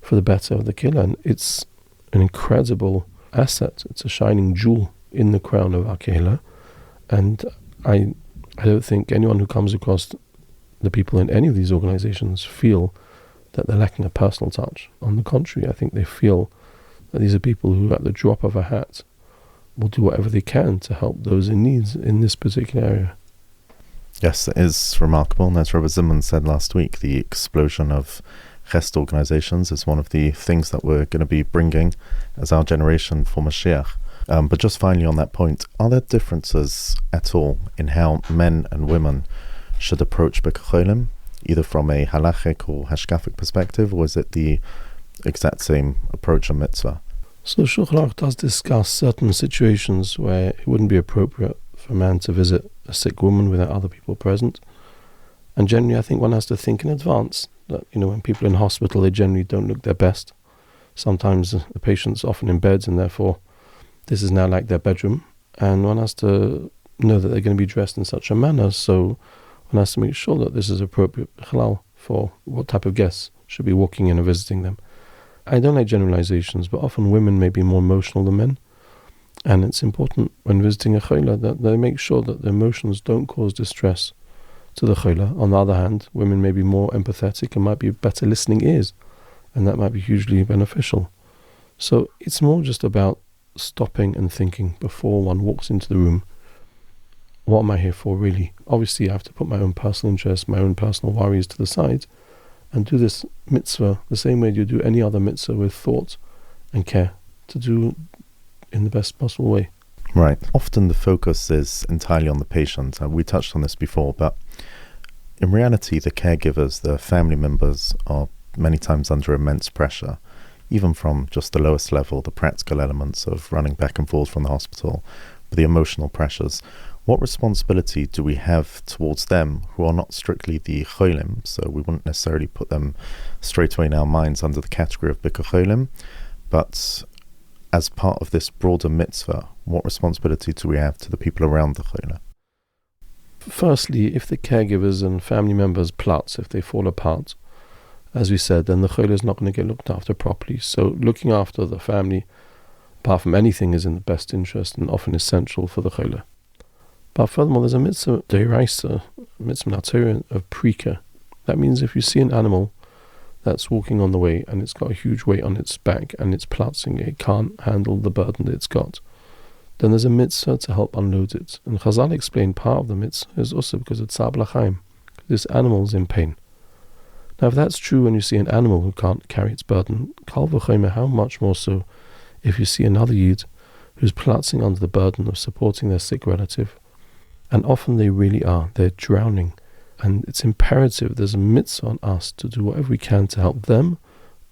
for the better of the kehillah. And it's an incredible asset. It's a shining jewel in the crown of our kehillah. And I don't think anyone who comes across the people in any of these organizations feel that they're lacking a personal touch. On the contrary, I think they feel that these are people who, at the drop of a hat, will do whatever they can to help those in need in this particular area. Yes, it is remarkable. And as Rabbi Zimmerman said last week, the explosion of Chesed organizations is one of the things that we're going to be bringing as our generation for Mashiach. But just finally on that point, are there differences at all in how men and women should approach Bikur Cholim, either from a halachic or hashkafic perspective, or is it the exact same approach on mitzvah? So Shulchan Aruch does discuss certain situations where it wouldn't be appropriate for a man to visit a sick woman without other people present. And generally, I think one has to think in advance that, you know, when people are in hospital, they generally don't look their best. Sometimes the patient's often in beds, and therefore this is now like their bedroom. And one has to know that they're going to be dressed in such a manner, so one has to make sure that this is appropriate halal for what type of guests should be walking in and visiting them. I don't like generalizations, but often women may be more emotional than men. And it's important when visiting a kehillah that they make sure that their emotions don't cause distress to the kehillah. On the other hand, women may be more empathetic and might be better listening ears, and that might be hugely beneficial. So it's more just about stopping and thinking before one walks into the room. What am I here for, really? Obviously, I have to put my own personal interests, my own personal worries to the side, and do this mitzvah the same way you do any other mitzvah, with thought and care, to do in the best possible way. Right. Often the focus is entirely on the patient. We touched on this before, but in reality, the caregivers, the family members, are many times under immense pressure, even from just the lowest level, the practical elements of running back and forth from the hospital, the emotional pressures. What responsibility do we have towards them who are not strictly the cholim? So we wouldn't necessarily put them straight away in our minds under the category of Bikur Cholim, but as part of this broader mitzvah, what responsibility do we have to the people around the kehillah? Firstly, if the caregivers and family members plot, if they fall apart, as we said, then the kehillah is not going to get looked after properly. So looking after the family, apart from anything, is in the best interest and often essential for the kehillah. But furthermore, there's a mitzvah deiraisa, mitzvah naturian of prika. That means if you see an animal that's walking on the way and it's got a huge weight on its back and it's platzing, it can't handle the burden that it's got, then there's a mitzvah to help unload it. And Chazal explained part of the mitzvah is also because it's tzab l'chaim. This animal is in pain. Now, if that's true when you see an animal who can't carry its burden, kal v'chomer, how much more so if you see another yid who's platzing under the burden of supporting their sick relative. And often they really are. They're drowning. And it's imperative, there's a mitzvah on us to do whatever we can to help them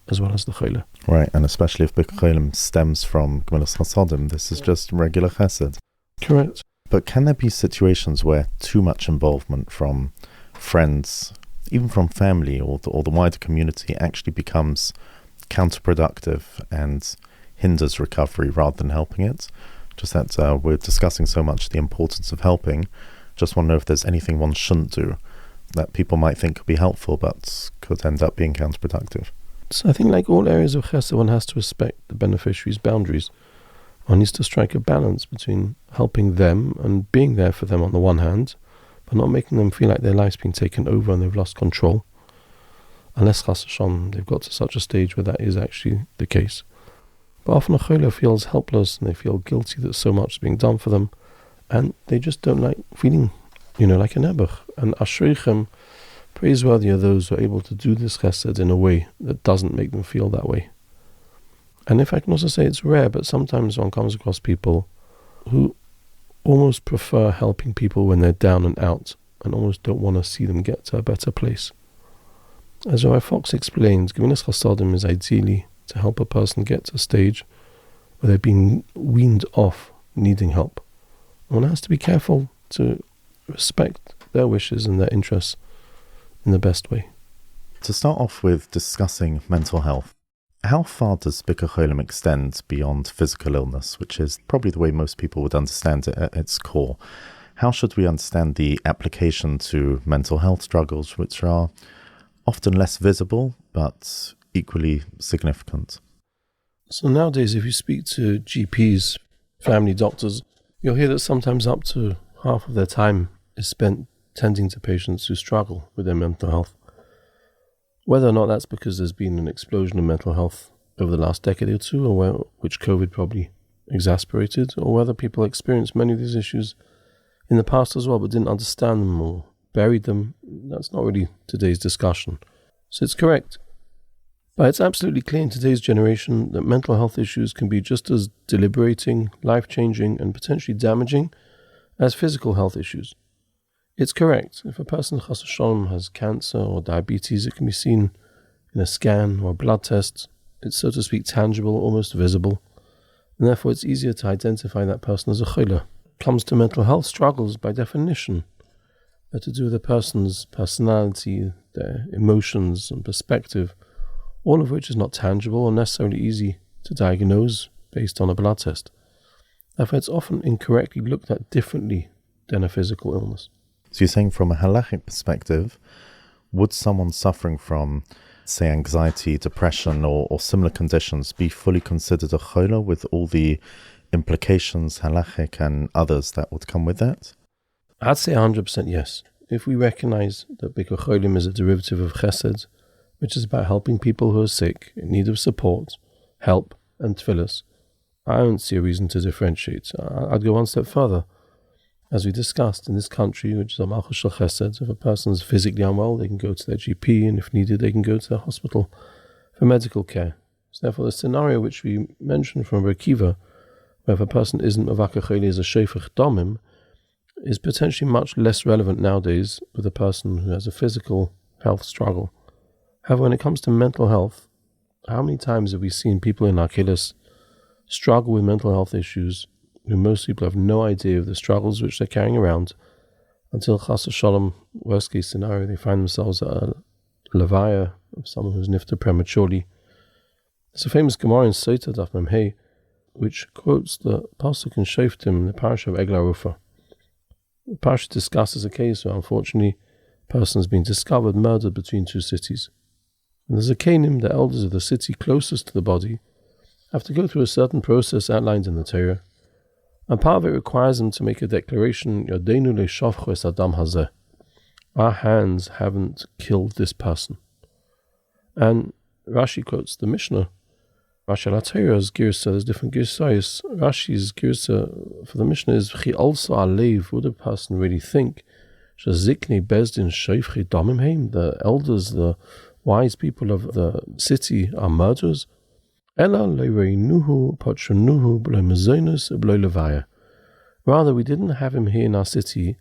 as well as the kehillah. Right, and especially if Bikur Cholim stems from Gemilas Chesed, this is just regular chesed. Correct. But can there be situations where too much involvement from friends, even from family or the wider community, actually becomes counterproductive and hinders recovery rather than helping it? Just that we're discussing so much the importance of helping. Just want to know if there's anything one shouldn't do that people might think could be helpful but could end up being counterproductive. So I think, like all areas of chesed, one has to respect the beneficiary's boundaries. One needs to strike a balance between helping them and being there for them on the one hand, but not making them feel like their life's been taken over and they've lost control, unless chas v'shalom they've got to such a stage where that is actually the case. But often a kehillah feels helpless and they feel guilty that so much is being done for them, and they just don't like feeling, like a nebuch. And ashreichem, praiseworthy are those who are able to do this chesed in a way that doesn't make them feel that way. And if I can also say it's rare, but sometimes one comes across people who almost prefer helping people when they're down and out and almost don't want to see them get to a better place. As Rabbi Fox explains, Gemilas Chesed is ideally to help a person get to a stage where they're being weaned off needing help. One has to be careful to respect their wishes and their interests in the best way. To start off with discussing mental health, how far does Bikur Cholim extend beyond physical illness, which is probably the way most people would understand it at its core? How should we understand the application to mental health struggles, which are often less visible but equally significant? So nowadays, if you speak to GPs, family doctors, you'll hear that sometimes up to half of their time is spent tending to patients who struggle with their mental health. Whether or not that's because there's been an explosion in mental health over the last decade or two, or which COVID probably exacerbated, or whether people experienced many of these issues in the past as well but didn't understand them or buried them, that's not really today's discussion. So it's correct. But it's absolutely clear in today's generation that mental health issues can be just as deliberating, life-changing, and potentially damaging as physical health issues. It's correct. If a person chas v'shalom has cancer or diabetes, it can be seen in a scan or a blood test. It's, so to speak, tangible, almost visible, and therefore it's easier to identify that person as a kehillah. Comes to mental health struggles, by definition, are to do with a person's personality, their emotions and perspective, all of which is not tangible or necessarily easy to diagnose based on a blood test. Therefore, it's often incorrectly looked at differently than a physical illness. So you're saying from a halachic perspective, would someone suffering from, say, anxiety, depression, or similar conditions be fully considered a kehillah with all the implications, halachic and others that would come with that? I'd say 100% yes. If we recognize that Bikur Cholim is a derivative of Chesed, which is about helping people who are sick, in need of support, help, and tefillas, I don't see a reason to differentiate. I'd go one step further. As we discussed, in this country, which is a malchus shel Chesed, if a person is physically unwell, they can go to their GP, and if needed, they can go to the hospital for medical care. So therefore, the scenario which we mentioned from Rabbi Dr, where if a person isn't mavakeh cholim as a shofech damim, is potentially much less relevant nowadays with a person who has a physical health struggle. However, when it comes to mental health, how many times have we seen people in our kehillah struggle with mental health issues, who most people have no idea of the struggles which they're carrying around, until chas v'shalom, worst case scenario, they find themselves at a levaya of someone who's nifter prematurely. There's a famous Gemara in Sotah Daf Mem Hey, which quotes the pasuk in Shoftim, the parasha of Eglah Rufa. The parasha discusses a case where, unfortunately, a person has been discovered murdered between two cities. And there's a kenim, the elders of the city closest to the body, have to go through a certain process outlined in the Torah. And part of it requires them to make a declaration, Yodeinu le'shavcho es adam hazeh. Our hands haven't killed this person. And Rashi quotes the Mishnah. Rashi al-Torah's girsa, there's different girsayos. Rashi's girsa for the Mishnah is, V'chi also alev, would a person really think, Shazikni bezdin shayfchi damim heim, the elders, the wise people of the city are murderers? Rather, we didn't have him here in our city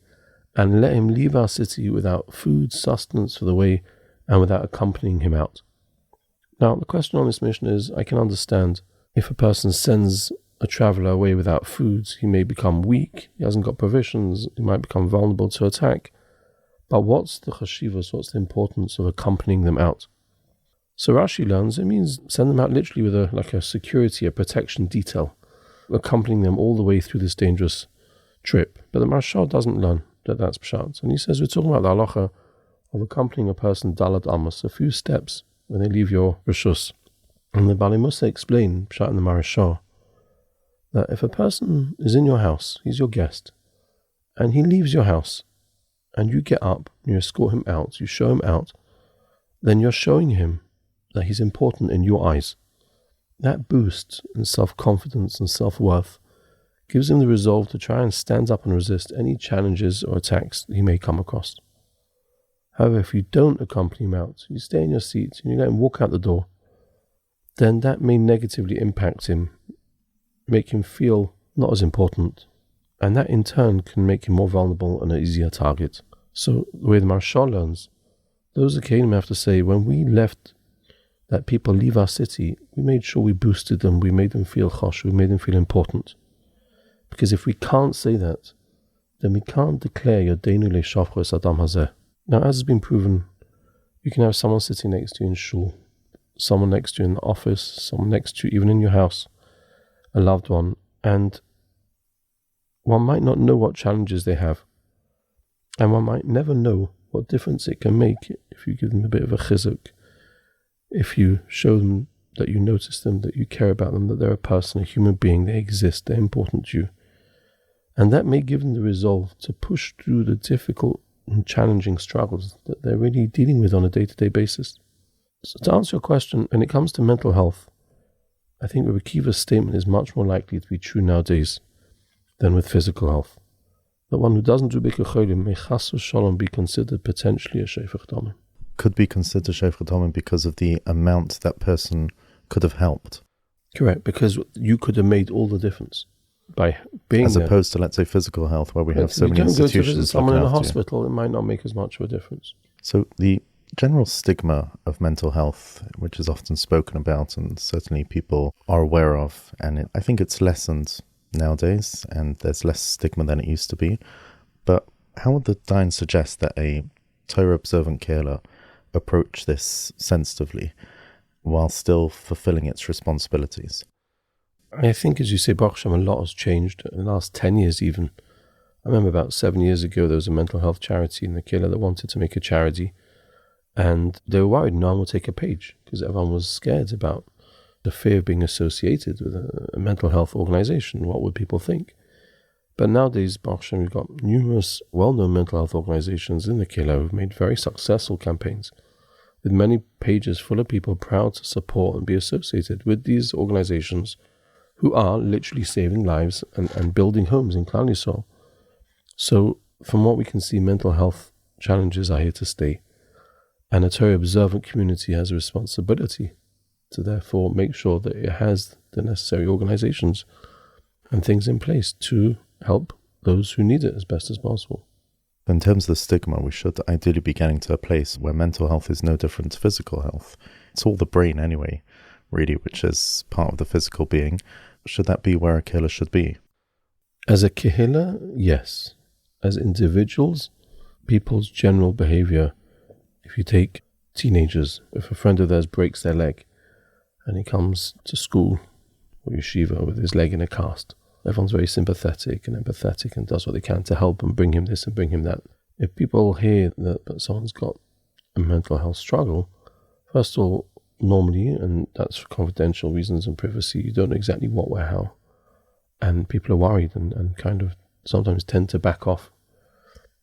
and let him leave our city without food, sustenance for the way, and without accompanying him out. Now, the question on this mission is, I can understand if a person sends a traveler away without food, he may become weak, he hasn't got provisions, he might become vulnerable to attack. But what's the chashivas, what's the importance of accompanying them out? So Rashi learns it means send them out literally with a security, a protection detail, accompanying them all the way through this dangerous trip. But the Marshal doesn't learn that that's pshat. And he says we're talking about the halacha of accompanying a person dalad amos, a few steps when they leave your rishus. And the Bali Moshe explained, pshat in the Marshal, that if a person is in your house, he's your guest, and he leaves your house, and you get up, you escort him out, you show him out, then you're showing him that he's important in your eyes. That boost in self-confidence and self-worth gives him the resolve to try and stand up and resist any challenges or attacks he may come across. However, if you don't accompany him out, you stay in your seat and you let him walk out the door, then that may negatively impact him, make him feel not as important, and that in turn can make him more vulnerable and an easier target. So the way the Marshal learns, those that came have to say, when we left that people leave our city, we made sure we boosted them, we made them feel chosh, we made them feel important. Because if we can't say that, then we can't declare Yodeinu le'shavcho es adam hazeh. Now, as has been proven, you can have someone sitting next to you in shul, someone next to you in the office, someone next to you even in your house, a loved one, and one might not know what challenges they have, and one might never know what difference it can make if you give them a bit of a chizuk, if you show them that you notice them, that you care about them, that they're a person, a human being, they exist, they're important to you. And that may give them the resolve to push through the difficult and challenging struggles that they're really dealing with on a day-to-day basis. So to answer your question, when it comes to mental health, I think Rabbi Akiva's statement is much more likely to be true nowadays than with physical health. The one who doesn't do Bikur Cholim may chas v'shalom be considered potentially a shofech damim. Could be considered shofech damim because of the amount that person could have helped. Correct, because you could have made all the difference by being as there. opposed to, let's say, physical health, where we have so many institutions. You don't go to visit someone in a after hospital, it might not make as much of a difference. So the general stigma of mental health, which is often spoken about and certainly people are aware of, and I think it's lessened nowadays, and there's less stigma than it used to be. But how would the Dayan suggest that a Torah-observant kehillah approach this sensitively while still fulfilling its responsibilities? I think, as you say, Baruch Hashem, a lot has changed in the last 10 years even. I remember about 7 years ago, there was a mental health charity in the kehillah that wanted to make a charity. And they were worried no one would take a page because everyone was scared about the fear of being associated with a mental health organization. What would people think? But nowadays, Baruch Hashem, we've got numerous well-known mental health organizations in the kehillah who've made very successful campaigns with many pages full of people proud to support and be associated with these organizations who are literally saving lives and building homes in Klal Yisrael. So from what we can see, mental health challenges are here to stay. And a Torah observant community has a responsibility to therefore make sure that it has the necessary organizations and things in place to help those who need it as best as possible. In terms of the stigma, we should ideally be getting to a place where mental health is no different to physical health. It's all the brain anyway, really, which is part of the physical being. Should that be where a kehillah should be? As a kehillah, yes. As individuals, people's general behavior, if you take teenagers, if a friend of theirs breaks their leg and he comes to school or yeshiva with his leg in a cast, everyone's very sympathetic and empathetic and does what they can to help and bring him this and bring him that. If people hear that someone's got a mental health struggle, first of all, normally, and that's for confidential reasons and privacy, you don't know exactly what or how. And people are worried and kind of sometimes tend to back off.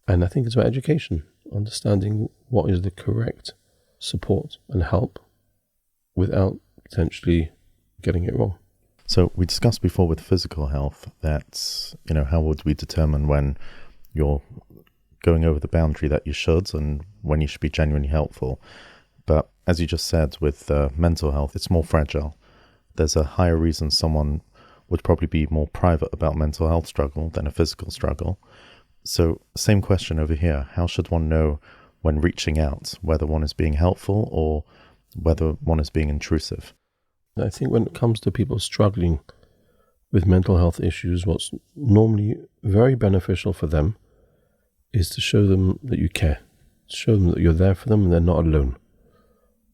And I think it's about education, understanding what is the correct support and help without potentially getting it wrong. So we discussed before with physical health that, how would we determine when you're going over the boundary that you should and when you should be genuinely helpful. But as you just said, with mental health, it's more fragile. There's a higher reason someone would probably be more private about mental health struggle than a physical struggle. So same question over here. How should one know when reaching out, whether one is being helpful or whether one is being intrusive? I think when it comes to people struggling with mental health issues, what's normally very beneficial for them is to show them that you care, to show them that you're there for them and they're not alone.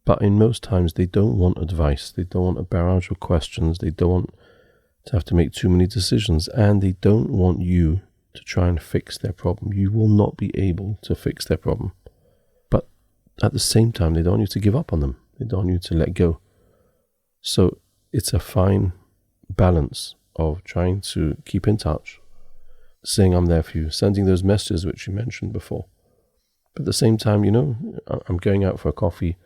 But in most times, they don't want advice. They don't want a barrage of questions. They don't want to have to make too many decisions. And they don't want you to try and fix their problem. You will not be able to fix their problem. But at the same time, they don't want you to give up on them. They don't want you to let go. So it's a fine balance of trying to keep in touch, saying I'm there for you, sending those messages which you mentioned before. But at the same time, I'm going out for a coffee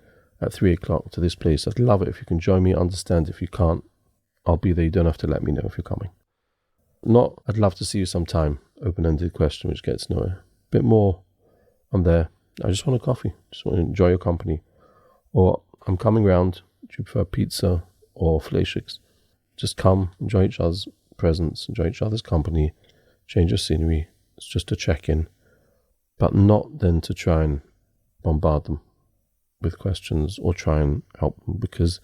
at 3 o'clock to this place. I'd love it if you can join me. Understand if you can't, I'll be there. You don't have to let me know if you're coming. Not, I'd love to see you sometime. Open-ended question which gets nowhere. A bit more, I'm there. I just want a coffee. Just want to enjoy your company. Or I'm coming round. Do you prefer pizza or fleischiks? Just come, enjoy each other's presence, enjoy each other's company, change your scenery. It's just a check-in. But not then to try and bombard them with questions or try and help them, because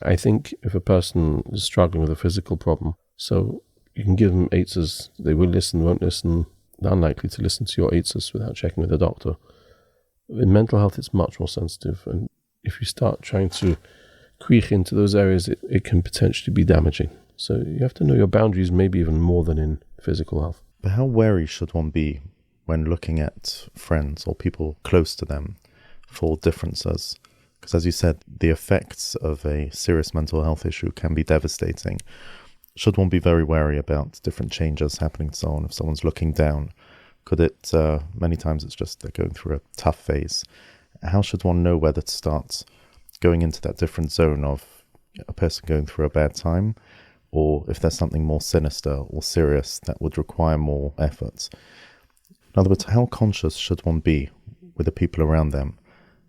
I think if a person is struggling with a physical problem, so you can give them eitzes, they will listen, won't listen, they're unlikely to listen to your eitzes without checking with the doctor. In mental health, it's much more sensitive, and if you start trying to creep into those areas, it can potentially be damaging. So you have to know your boundaries, maybe even more than in physical health. But how wary should one be when looking at friends or people close to them for differences? Because as you said, the effects of a serious mental health issue can be devastating. Should one be very wary about different changes happening to someone? If someone's looking down, could it, many times it's just they're going through a tough phase. How should one know whether to start going into that different zone of a person going through a bad time, or if there's something more sinister or serious that would require more effort? In other words, how conscious should one be with the people around them,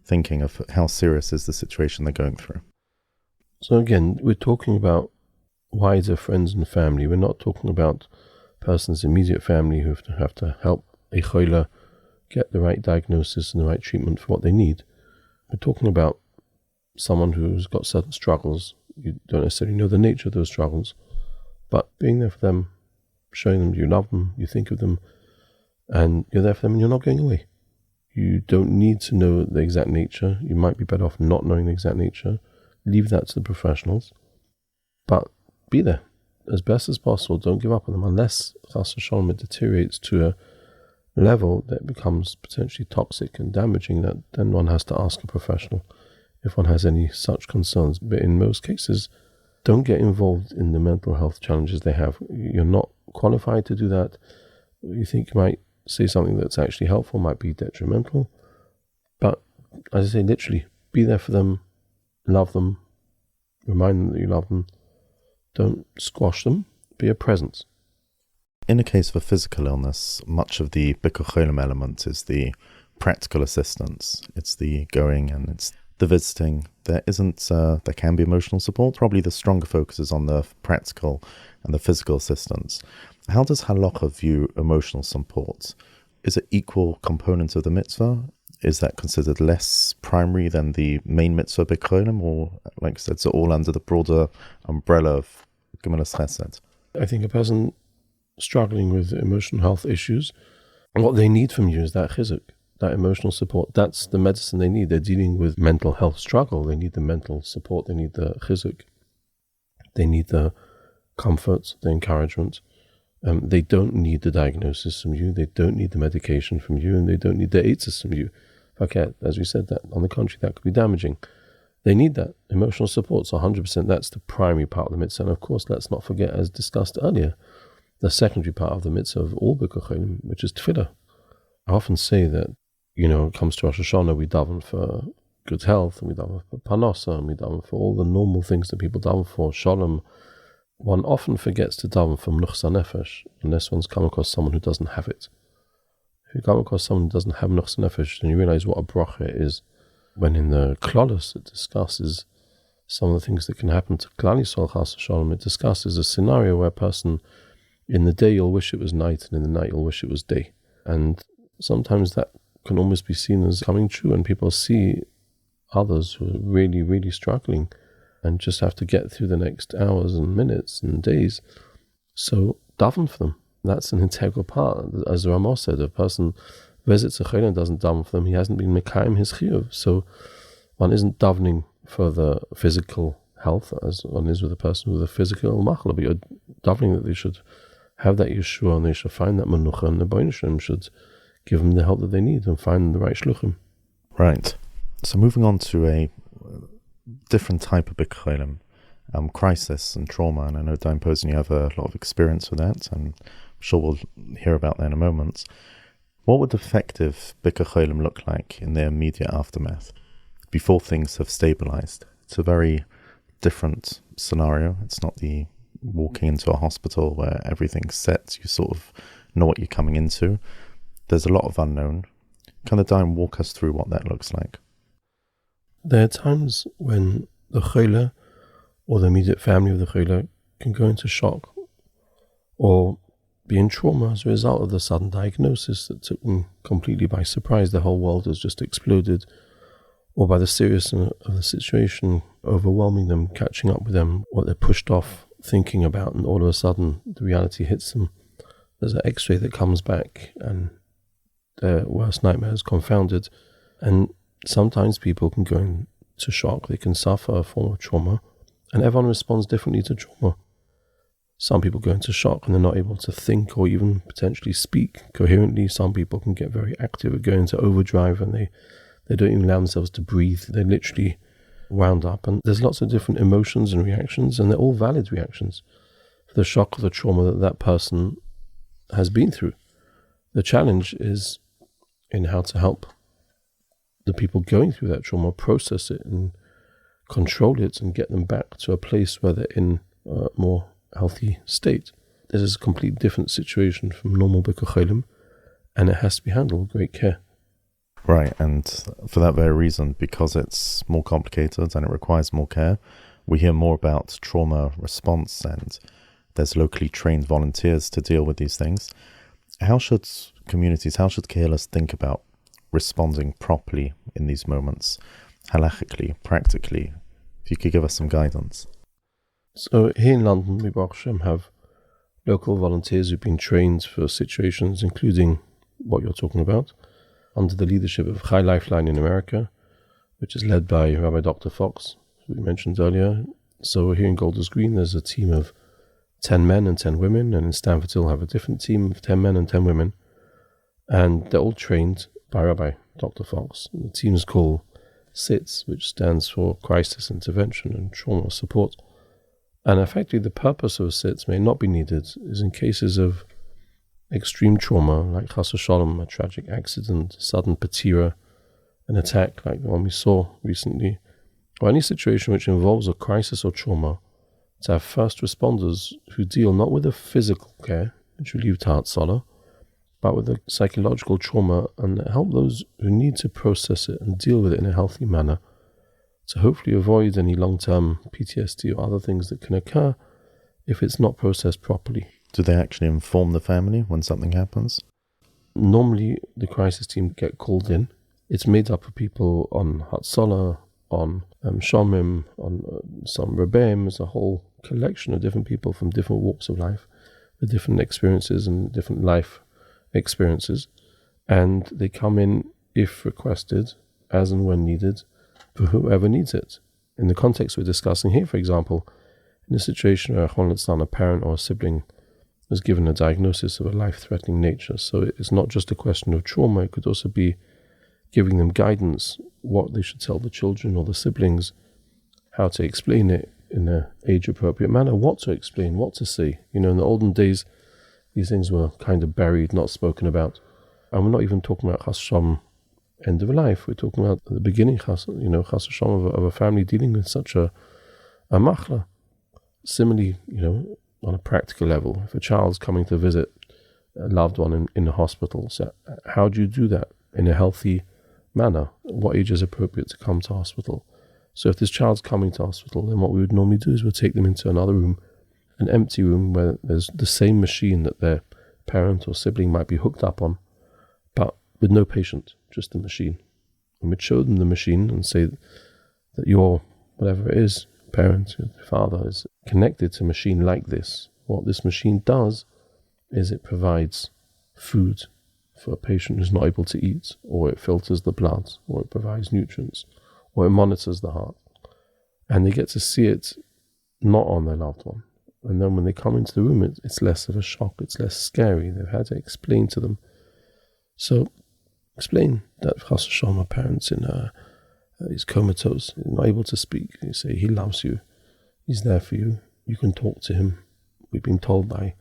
thinking of how serious is the situation they're going through? So again, we're talking about wider friends and family. We're not talking about person's immediate family who have to help a kehillah get the right diagnosis and the right treatment for what they need. We're talking about someone who's got certain struggles. You don't necessarily know the nature of those struggles, but being there for them, showing them you love them, you think of them, and you're there for them and you're not going away. You don't need to know the exact nature. You might be better off not knowing the exact nature. Leave that to the professionals. But be there as best as possible. Don't give up on them unless chas v'shalom it deteriorates to a level that becomes potentially toxic and damaging, that then one has to ask a professional if one has any such concerns. But in most cases, don't get involved in the mental health challenges they have. You're not qualified to do that. You think you might say something that's actually helpful, might be detrimental. But as I say, literally, be there for them, love them, remind them that you love them. Don't squash them, be a presence. In the case of a physical illness, much of the Bikur Cholim element is the practical assistance. It's the going and it's the visiting. There can be emotional support. Probably the stronger focus is on the practical and the physical assistance. How does halacha view emotional support? Is it equal component of the mitzvah? Is that considered less primary than the main mitzvah Bikur Cholim, or like I said, it's all under the broader umbrella of Gemilas Chesed? I think a person struggling with emotional health issues, what they need from you is that chizuk, that emotional support. That's the medicine they need. They're dealing with mental health struggle. They need the mental support. They need the chizuk. They need the comfort, the encouragement. They don't need the diagnosis from you. They don't need the medication from you, and they don't need the eitzes from you. Okay, as we said, that on the contrary, that could be damaging. They need that emotional support. So 100%, that's the primary part of the mitzvah. And of course, let's not forget, as discussed earlier, the secondary part of the mitzvah of all Bikur Cholim, which is tefillah. I often say that, it comes to Rosh Hashanah, we daven for good health, and we daven for parnasa, and we daven for all the normal things that people daven for, shalom. One often forgets to daven for menuchas nefesh, unless one's come across someone who doesn't have it. If you come across someone who doesn't have menuchas nefesh, then you realize what a bracha it is. When in the Klolus it discusses some of the things that can happen to Klal Yisrael, chas v'shalom, it discusses a scenario where a person, in the day you'll wish it was night, and in the night you'll wish it was day. And sometimes that can almost be seen as coming true, and people see others who are really, really struggling and just have to get through the next hours and minutes and days. So daven for them. That's an integral part. As the Ramah said, if a person visits a chayil and doesn't daven for them, he hasn't been mekayim his chiyuv. So one isn't davening for the physical health as one is with a person with a physical machla, but you're davening that they should have that Yeshua and they should find that menucha, and the B'nai Shem should give them the help that they need and find the right shluchim. Right. So moving on to a different type of Bikur Cholim, crisis and trauma, and I know Daim Posen, you have a lot of experience with that, and I'm sure we'll hear about that in a moment. What would effective Bikur Cholim look like in the immediate aftermath, before things have stabilized? It's a very different scenario. It's not the walking into a hospital where everything's set, you sort of know what you're coming into. There's a lot of unknown. Can the Daim walk us through what that looks like? There are times when the kehillah or the immediate family of the kehillah can go into shock or be in trauma as a result of the sudden diagnosis that took them completely by surprise. The whole world has just exploded, or by the seriousness of the situation overwhelming them, catching up with them, what they're pushed off thinking about, and all of a sudden the reality hits them. There's an x-ray that comes back and their worst nightmare is confounded, and sometimes people can go into shock. They can suffer a form of trauma, and everyone responds differently to trauma. Some people go into shock and they're not able to think or even potentially speak coherently. Some people can get very active and go into overdrive, and they don't even allow themselves to breathe. They're literally wound up, and there's lots of different emotions and reactions, and they're all valid reactions for the shock or the trauma that that person has been through. The challenge is in how to help the people going through that trauma process it and control it and get them back to a place where they're in a more healthy state. This is a completely different situation from normal Bikur Cholim, and it has to be handled with great care. Right, and for that very reason, because it's more complicated and it requires more care, we hear more about trauma response, and there's locally trained volunteers to deal with these things. How should kehillahs think about responding properly in these moments, halachically, practically? If you could give us some guidance. So here in London, we Baruch Hashem have local volunteers who've been trained for situations including what you're talking about, under the leadership of Chai Lifeline in America, which is led by Rabbi Dr. Fox, who we mentioned earlier. So here in Golders Green, there's a team of 10 men and 10 women, and in Stanford Hill have a different team of 10 men and 10 women. And they're all trained by Rabbi Dr. Fox. The teams call SITS, which stands for Crisis Intervention and Trauma Support. And effectively, the purpose of SITS may not be needed is in cases of extreme trauma, like chas v'shalom, a tragic accident, sudden patira, an attack like the one we saw recently, or any situation which involves a crisis or trauma, to have first responders who deal not with the physical care, which we leave to Hatzalah, but with the psychological trauma, and help those who need to process it and deal with it in a healthy manner to hopefully avoid any long-term PTSD or other things that can occur if it's not processed properly. Do they actually inform the family when something happens? Normally, the crisis team get called in. It's made up of people on Hatzalah, on Shomim, on some Rebbeim. There's a whole collection of different people from different walks of life with different experiences and different life experiences. And they come in, if requested, as and when needed, for whoever needs it. In the context we're discussing here, for example, in a situation where a parent or a sibling was given a diagnosis of a life-threatening nature. So it's not just a question of trauma, it could also be giving them guidance, what they should tell the children or the siblings, how to explain it in an age-appropriate manner, what to explain, what to say. You know, in the olden days, these things were kind of buried, not spoken about. And we're not even talking about chas v'shalom, end of life. We're talking about the beginning, chas v'shalom, of a family dealing with such a machla. Similarly, on a practical level, if a child's coming to visit a loved one in a hospital, so how do you do that in a healthy manner? What age is appropriate to come to hospital? So if this child's coming to hospital, then what we would normally do is we'll take them into another room, an empty room where there's the same machine that their parent or sibling might be hooked up on, but with no patient, just the machine. And we'd show them the machine and say that your, whatever it is, parent, your father, is connected to a machine like this. What this machine does is it provides food for a patient who's not able to eat, or it filters the blood, or it provides nutrients, or it monitors the heart. And they get to see it not on their loved one. And then when they come into the room, it's less of a shock, it's less scary. They've had to explain to them. So explain that chas v'shalom, parents he's comatose, he's not able to speak. You say he loves you, he's there for you, you can talk to him. We've been told by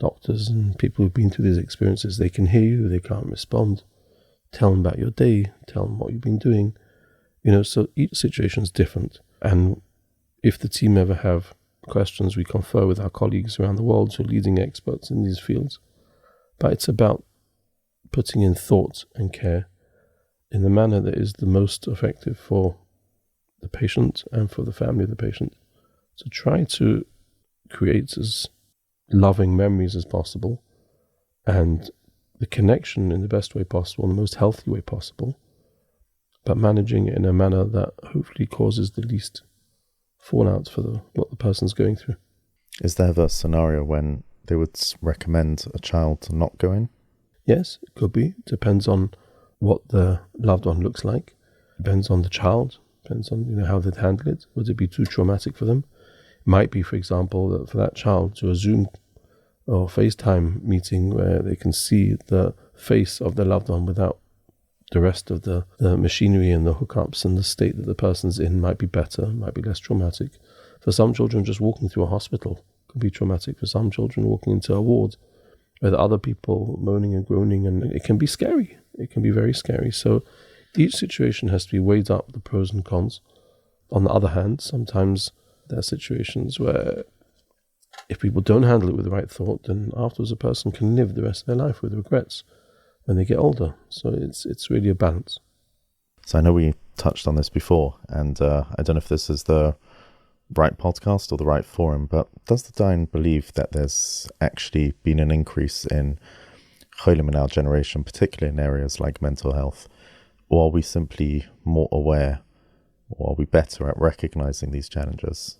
doctors and people who've been through these experiences, they can hear you, they can't respond. Tell them about your day, tell them what you've been doing. So each situation is different. And if the team ever have questions, we confer with our colleagues around the world who are leading experts in these fields. But it's about putting in thought and care in the manner that is the most effective for the patient and for the family of the patient, to try to create as loving memories as possible and the connection in the best way possible, in the most healthy way possible, but managing it in a manner that hopefully causes the least fallout for what the person's going through. Is there ever a scenario when they would recommend a child to not go in? Yes, it could be. Depends on what the loved one looks like. Depends on the child. Depends on how they'd handle it. Would it be too traumatic for them? It might be, for example, that for that child to a Zoom or FaceTime meeting where they can see the face of their loved one without the rest of the machinery and the hookups, and the state that the person's in might be better, might be less traumatic. For some children, just walking through a hospital could be traumatic. For some children, walking into a ward with other people moaning and groaning, and it can be scary. It can be very scary. So each situation has to be weighed up, the pros and cons. On the other hand, sometimes there are situations where if people don't handle it with the right thought, then afterwards a person can live the rest of their life with regrets when they get older. So it's really a balance. So I know we touched on this before, and I don't know if this is the right podcast or the right forum, but does the Dayan believe that there's actually been an increase in cholim in our generation, particularly in areas like mental health? Or are we simply more aware, or are we better at recognizing these challenges?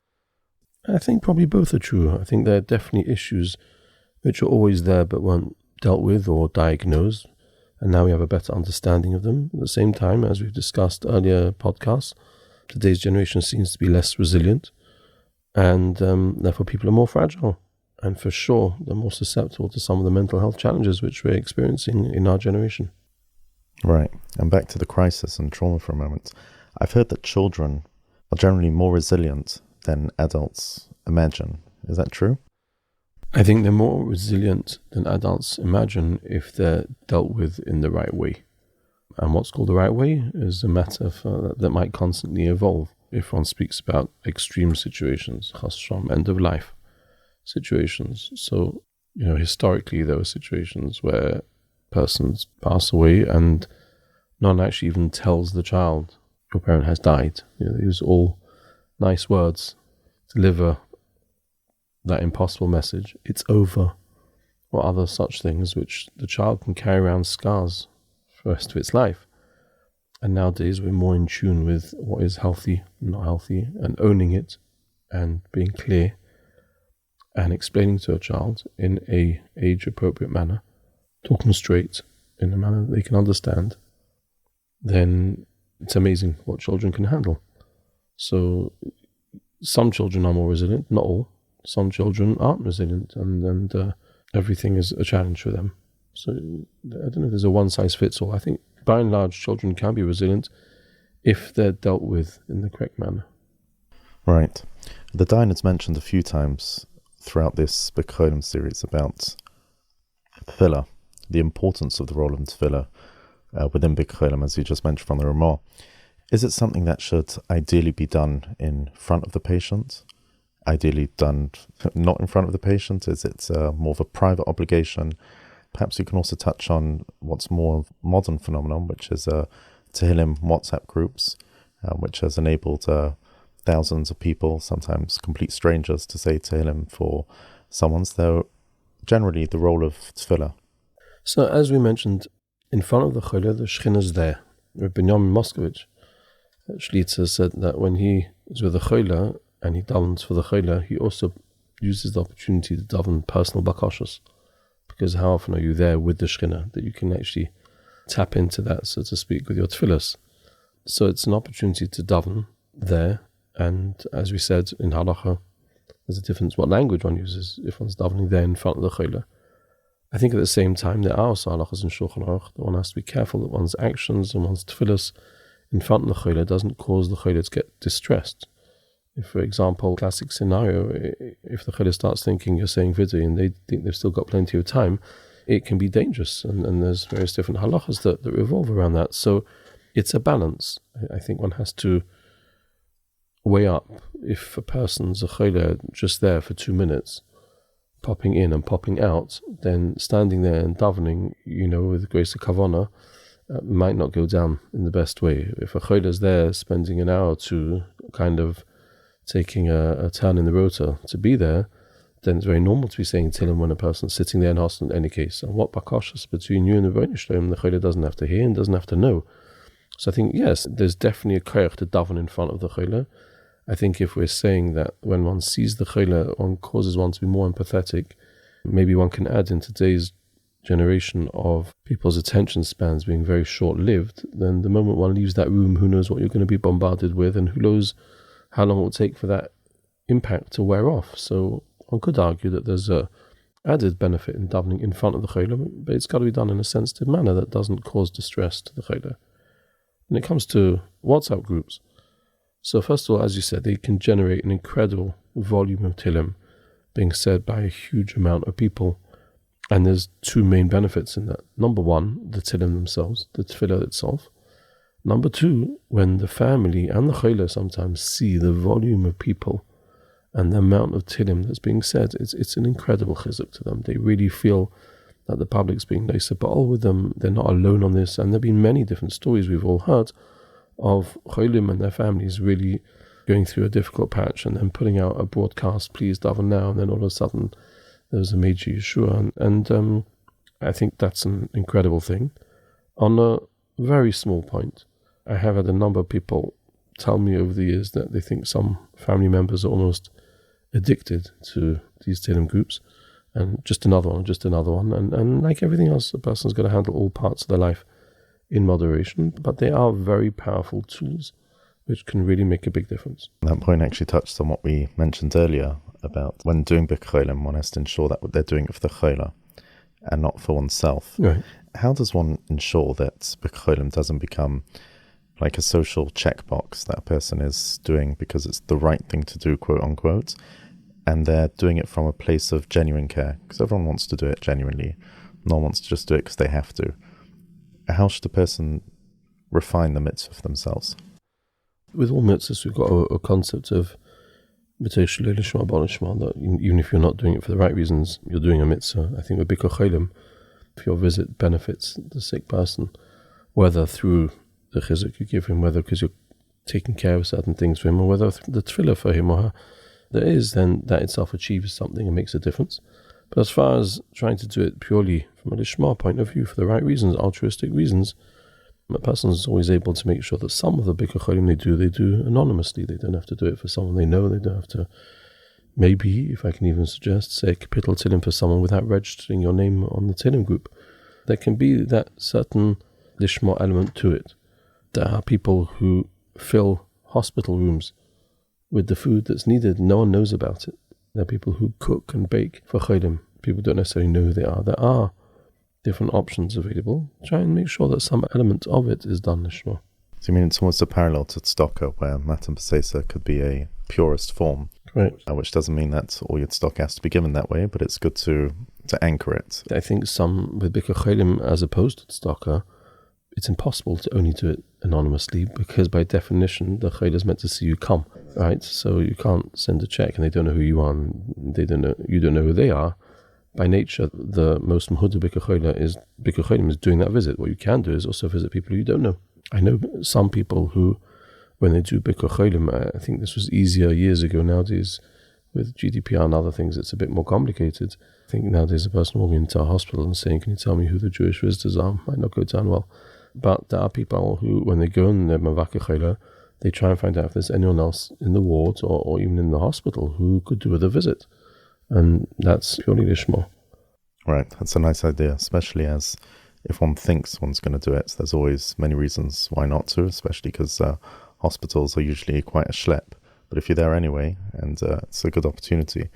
I think probably both are true. I think there are definitely issues which are always there but weren't dealt with or diagnosed, and now we have a better understanding of them. At the same time, as we've discussed earlier podcasts, today's generation seems to be less resilient, and therefore people are more fragile. And for sure, they're more susceptible to some of the mental health challenges which we're experiencing in our generation. Right. And back to the crisis and trauma for a moment. I've heard that children are generally more resilient than adults imagine. Is that true? I think they're more resilient than adults imagine if they're dealt with in the right way. And what's called the right way is a matter that might constantly evolve. If one speaks about extreme situations, chas v'shalom, end of life situations. So, historically there were situations where persons pass away and no one actually even tells the child, your parent has died. They use all nice words to deliver that impossible message, it's over, or other such things which the child can carry around scars for the rest of its life. And nowadays we're more in tune with what is healthy and not healthy, and owning it and being clear and explaining to a child in a age-appropriate manner, talking straight in a manner that they can understand. Then it's amazing what children can handle. So some children are more resilient, not all. Some children aren't resilient, and everything is a challenge for them. So I don't know if there's a one-size-fits-all. I think by and large children can be resilient if they're dealt with in the correct manner. Right. The Dayan has mentioned a few times throughout this Bikur Cholim series about tefillah, the importance of the role of tefillah within Bikur Cholim, as you just mentioned from the Ramah. Is it something that should ideally be done in front of the patient? Ideally done not in front of the patient? Is it more of a private obligation? Perhaps you can also touch on what's more modern phenomenon, which is Tehillim WhatsApp groups, which has enabled thousands of people, sometimes complete strangers, to say Tehillim for someone's, though generally the role of tefillah. So as we mentioned, in front of the kehillah, the Shekhinah is there. Rabbi Moshe Shlitzer said that when he is with the kehillah and he davens for the kehillah, he also uses the opportunity to daven personal bakashas. Because how often are you there with the Shekhinah that you can actually tap into that, so to speak, with your tefillahs? So it's an opportunity to daven there. And as we said in halacha, there's a difference what language one uses if one's davening there in front of the kehillah. I think at the same time there are also halachas in Shulchan Aruch that one has to be careful that one's actions and one's tefillahs in front of the kehillah doesn't cause the kehillah to get distressed. If, for example, classic scenario, if the kehillah starts thinking you're saying vidui and they think they've still got plenty of time, it can be dangerous, and there's various different halachas that revolve around that. So it's a balance. I think one has to weigh up. If a person's a kehillah just there for 2 minutes, popping in and popping out, then standing there and davening, with grace of kavanah, might not go down in the best way. If a kehillah is there spending an hour or two kind of taking a turn in the rota to be there, then it's very normal to be saying Tehillim when a person's sitting there in hospital in any case. And what bakashas between you and the Rebbeinu Shalom, the kehillah doesn't have to hear and doesn't have to know. So I think, yes, there's definitely a koyach to daven in front of the kehillah. I think if we're saying that when one sees the kehillah, one causes one to be more empathetic, maybe one can add in today's generation of people's attention spans being very short-lived, then the moment one leaves that room, who knows what you're going to be bombarded with, and who knows how long it will take for that impact to wear off. So one could argue that there's a added benefit in davening in front of the kehillah, but it's got to be done in a sensitive manner that doesn't cause distress to the kehillah. When it comes to WhatsApp groups, so first of all, as you said, they can generate an incredible volume of Tehillim being said by a huge amount of people. And there's two main benefits in that. Number one, the Tehillim themselves, the tefillah itself. Number two, when the family and the kehillah sometimes see the volume of people and the amount of Tehillim that's being said, it's an incredible chizuk to them. They really feel that the public's being nice about with them. They're not alone on this. And there have been many different stories we've all heard of kehillim and their families really going through a difficult patch and then putting out a broadcast, please daven now, and then all of a sudden there was a major Yeshua. And I think that's an incredible thing. On a very small point, I have had a number of people tell me over the years that they think some family members are almost addicted to these Tehillim groups, and just another one. And like everything else, a person's got to handle all parts of their life in moderation, but they are very powerful tools which can really make a big difference. That point actually touched on what we mentioned earlier about when doing Bikur Cholim, one has to ensure that they're doing it for the kehillah and not for oneself. Right. How does one ensure that Bikur Cholim doesn't become like a social checkbox that a person is doing because it's the right thing to do, quote unquote, and they're doing it from a place of genuine care? Because everyone wants to do it genuinely. No one wants to just do it because they have to. How should a person refine the mitzvah for themselves? With all mitzvahs, we've got a concept of that even if you're not doing it for the right reasons, you're doing a mitzvah. I think with Bikur Cholim, if your visit benefits the sick person, whether through the chizuk you give him, whether because you're taking care of certain things for him, or whether the tefillah for him or her, then that itself achieves something and makes a difference. But as far as trying to do it purely from a lishma point of view, for the right reasons, altruistic reasons, a person is always able to make sure that some of the Bikur Cholim they do anonymously. They don't have to do it for someone they know. They don't have to, maybe, if I can even suggest, say a capital Tehillim for someone without registering your name on the Tehillim group. There can be that certain lishma element to it. There are people who fill hospital rooms with the food that's needed. No one knows about it. There are people who cook and bake for Cholim. People don't necessarily know who they are. There are different options available. Try and make sure that some element of it is done lishma. So you mean it's almost a parallel to tzedakah, where matan b'seisa could be a purest form, right? Which doesn't mean that all your tzedakah has to be given that way, but it's good to anchor it. I think some with Bikur Cholim, as opposed to tzedakah, it's impossible to only do it anonymously, because by definition the kehillah is meant to see you come, right? So you can't send a check and they don't know who you are, and you don't know who they are. By nature, the most mehuda Bikur Cholim is doing that visit. What you can do is also visit people you don't know. I know some people who, when they do Bikur Cholim, I think this was easier years ago. Nowadays, with GDPR and other things, it's a bit more complicated. I think nowadays a person walking into a hospital and saying, "Can you tell me who the Jewish visitors are?" might not go down well. But there are people who, when they go in their mavakeh kehillah, they try and find out if there's anyone else in the ward or even in the hospital who could do with a visit. And that's purely lishma. Right, that's a nice idea, especially as if one thinks one's going to do it, there's always many reasons why not to, especially because hospitals are usually quite a schlep. But if you're there anyway, and it's a good opportunity,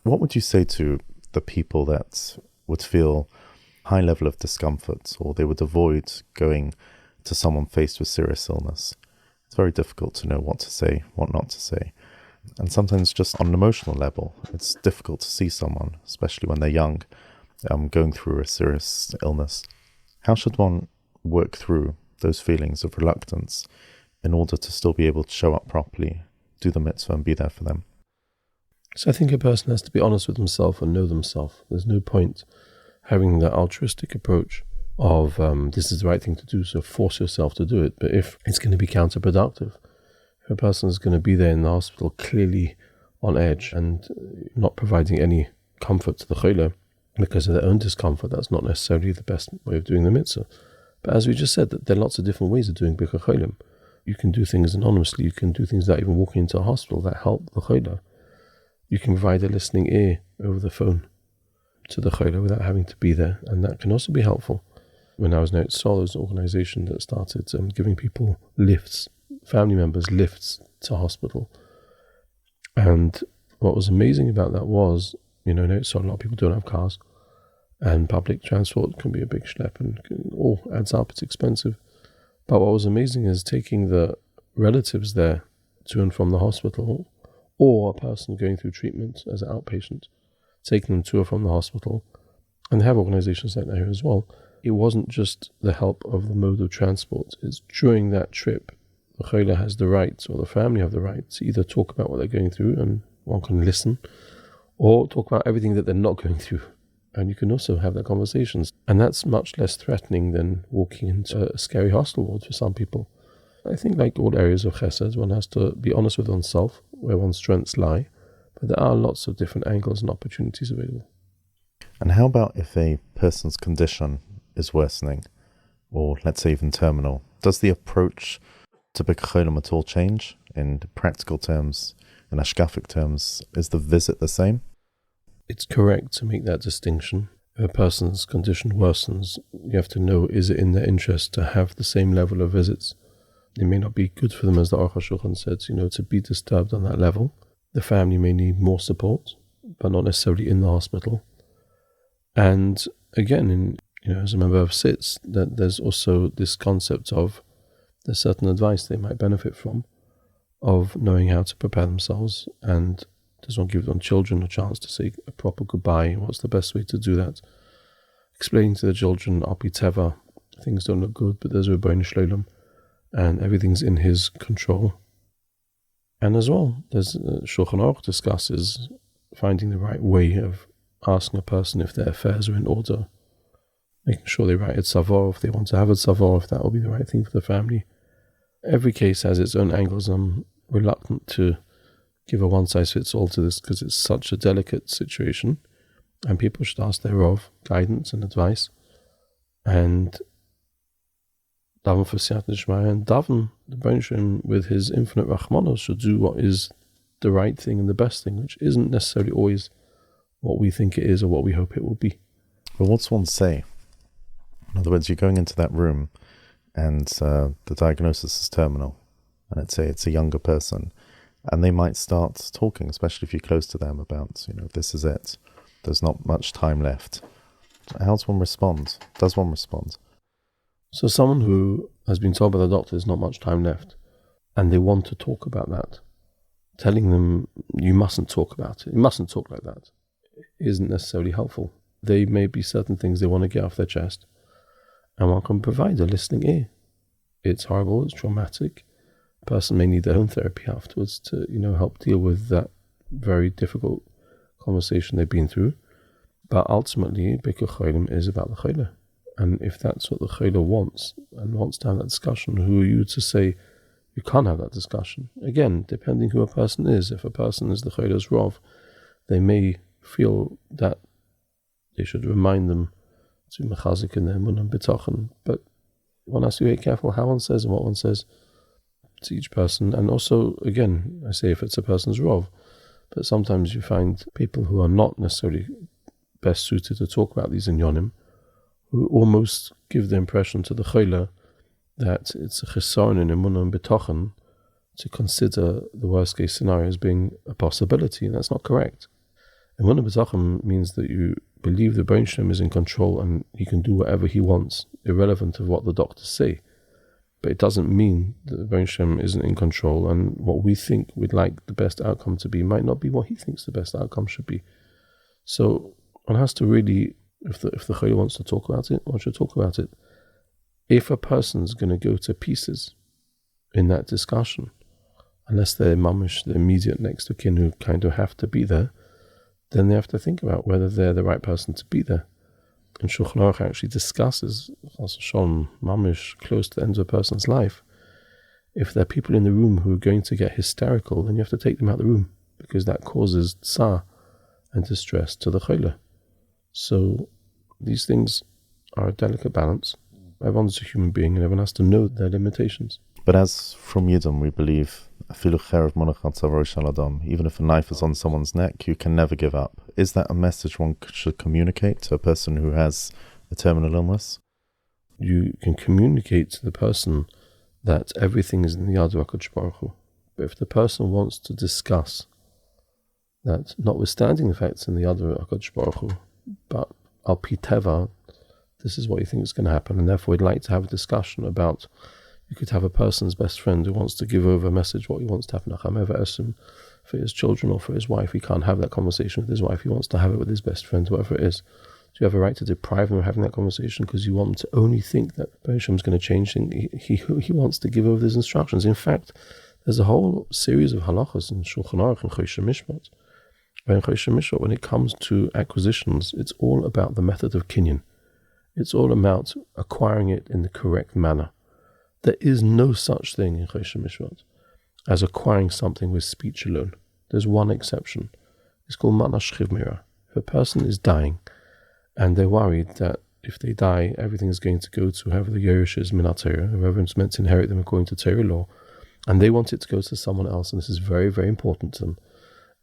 what would you say to the people that would feel high level of discomfort, or they would avoid going to someone faced with serious illness? It's very difficult to know what to say, what not to say. And sometimes just on an emotional level, it's difficult to see someone, especially when they're young, going through a serious illness. How should one work through those feelings of reluctance in order to still be able to show up properly, do the mitzvah and be there for them? So I think a person has to be honest with himself and know themselves. There's no point having the altruistic approach of this is the right thing to do, so force yourself to do it. But if it's going to be counterproductive, if a person is going to be there in the hospital clearly on edge and not providing any comfort to the kehillah because of their own discomfort, that's not necessarily the best way of doing the mitzvah. But as we just said, that there are lots of different ways of doing Bikur Cholim. You can do things anonymously, you can do things without even walking into a hospital that help the kehillah. You can provide a listening ear over the phone to the kehillah without having to be there, and that can also be helpful. When I was there, there was an organization that started giving people lifts, family members lifts to hospital. And what was amazing about that was, so a lot of people don't have cars, and public transport can be a big schlep and all adds up, it's expensive. But what was amazing is taking the relatives there to and from the hospital, or a person going through treatment as an outpatient, taking them to or from the hospital, and they have organizations like that here as well. It wasn't just the help of the mode of transport, it's during that trip, the kehillah has the right, or the family have the right, to either talk about what they're going through, and one can listen, or talk about everything that they're not going through. And you can also have that conversations. And that's much less threatening than walking into a scary hospital ward for some people. I think like all areas of chesed, one has to be honest with oneself, where one's strengths lie. But there are lots of different angles and opportunities available. And how about if a person's condition is worsening, or let's say even terminal? Does the approach to Bikur Cholim at all change? In practical terms, in hashkafic terms, is the visit the same? It's correct to make that distinction. If a person's condition worsens, you have to know, is it in their interest to have the same level of visits it may not be good for them, as the Aruch HaShulchan said, to be disturbed on that level. The family may need more support, but not necessarily in the hospital. And again, as a member of SITS, that there's also this concept of there's certain advice they might benefit from, of knowing how to prepare themselves, and does not give children a chance to say a proper goodbye. What's the best way to do that? Explaining to the children, Api Teva, things don't look good, but there's Rabbeinu Shalom, and everything's in his control. And as well, there's Shulchan Aruch discusses finding the right way of asking a person if their affairs are in order, making sure they write a tzavor if they want to have a tzavor, if that will be the right thing for the family. Every case has its own angles. I'm reluctant to give a one-size-fits-all to this because it's such a delicate situation, and people should ask their Rav guidance and advice, and daven for siyat nishmaya, and daven the Rebbeinu with his infinite rachmanos should do what is the right thing and the best thing, which isn't necessarily always what we think it is or what we hope it will be. But what's one say? In other words, you're going into that room and the diagnosis is terminal, and it's a younger person, and they might start talking, especially if you're close to them, about, this is it. There's not much time left. How does one respond? Does one respond? So someone who has been told by the doctor there's not much time left, and they want to talk about that, telling them you mustn't talk about it, you mustn't talk like that, isn't necessarily helpful. There may be certain things they want to get off their chest, and one can provide a listening ear. It's horrible, it's traumatic. A person may need their own therapy afterwards to, help deal with that very difficult conversation they've been through. But ultimately, Bikur Cholim is about the kehillah. And if that's what the kehillah wants, and wants to have that discussion, who are you to say you can't have that discussion? Again, depending who a person is. If a person is the kehillah's Rav, they may feel that they should remind them to mechazik in their emunah and bitachon. But one has to be very careful how one says and what one says to each person. And also, again, I say if it's a person's Rav, but sometimes you find people who are not necessarily best suited to talk about these inyonim, who almost give the impression to the kehillah that it's a chesaron in emunah and bitachon to consider the worst case scenario as being a possibility, and that's not correct. Emunah and bitachon means that you believe the Rebbeinu is in control and he can do whatever he wants, irrelevant of what the doctors say. But it doesn't mean that the Rebbeinu isn't in control, and what we think we'd like the best outcome to be might not be what he thinks the best outcome should be. So one has to really, if the kehillah wants to talk about it, one should talk about it. If a person's going to go to pieces in that discussion, unless they're mamish, the immediate next of kin who kind of have to be there, then they have to think about whether they're the right person to be there. And Shulchan Aruch actually discusses, Shalom mamish, close to the end of a person's life. If there are people in the room who are going to get hysterical, then you have to take them out of the room, because that causes tsar and distress to the kehillah. So these things are a delicate balance. Everyone's a human being and everyone has to know their limitations. But as from Yidden, we believe, even if a knife is on someone's neck, you can never give up. Is that a message one should communicate to a person who has a terminal illness? You can communicate to the person that everything is in the yad HaKadosh Baruch Hu. But if the person wants to discuss that, notwithstanding the fact it's in the yad HaKadosh Baruch Hu, but al pi teva, this is what you think is going to happen, and therefore we'd like to have a discussion about, you could have a person's best friend who wants to give over a message what he wants to have nacham ever esim for his children or for his wife. He can't have that conversation with his wife. He wants to have it with his best friend, whatever it is. Do you have a right to deprive him of having that conversation because you want him to only think that Bereshim is going to change things? He wants to give over his instructions. In fact, there's a whole series of halachas in Shulchan Aruch and Choshe Mishpat. In Choshe Mishpat, when it comes to acquisitions, it's all about the method of kinyan. It's all about acquiring it in the correct manner. There is no such thing in Choshe Mishpat as acquiring something with speech alone. There's one exception. It's called Mana Shchiv Mira. If a person is dying and they're worried that if they die, everything is going to go to whoever the Yerush is Minat Torah, whoever is meant to inherit them according to Torah law, and they want it to go to someone else, and this is very, very important to them,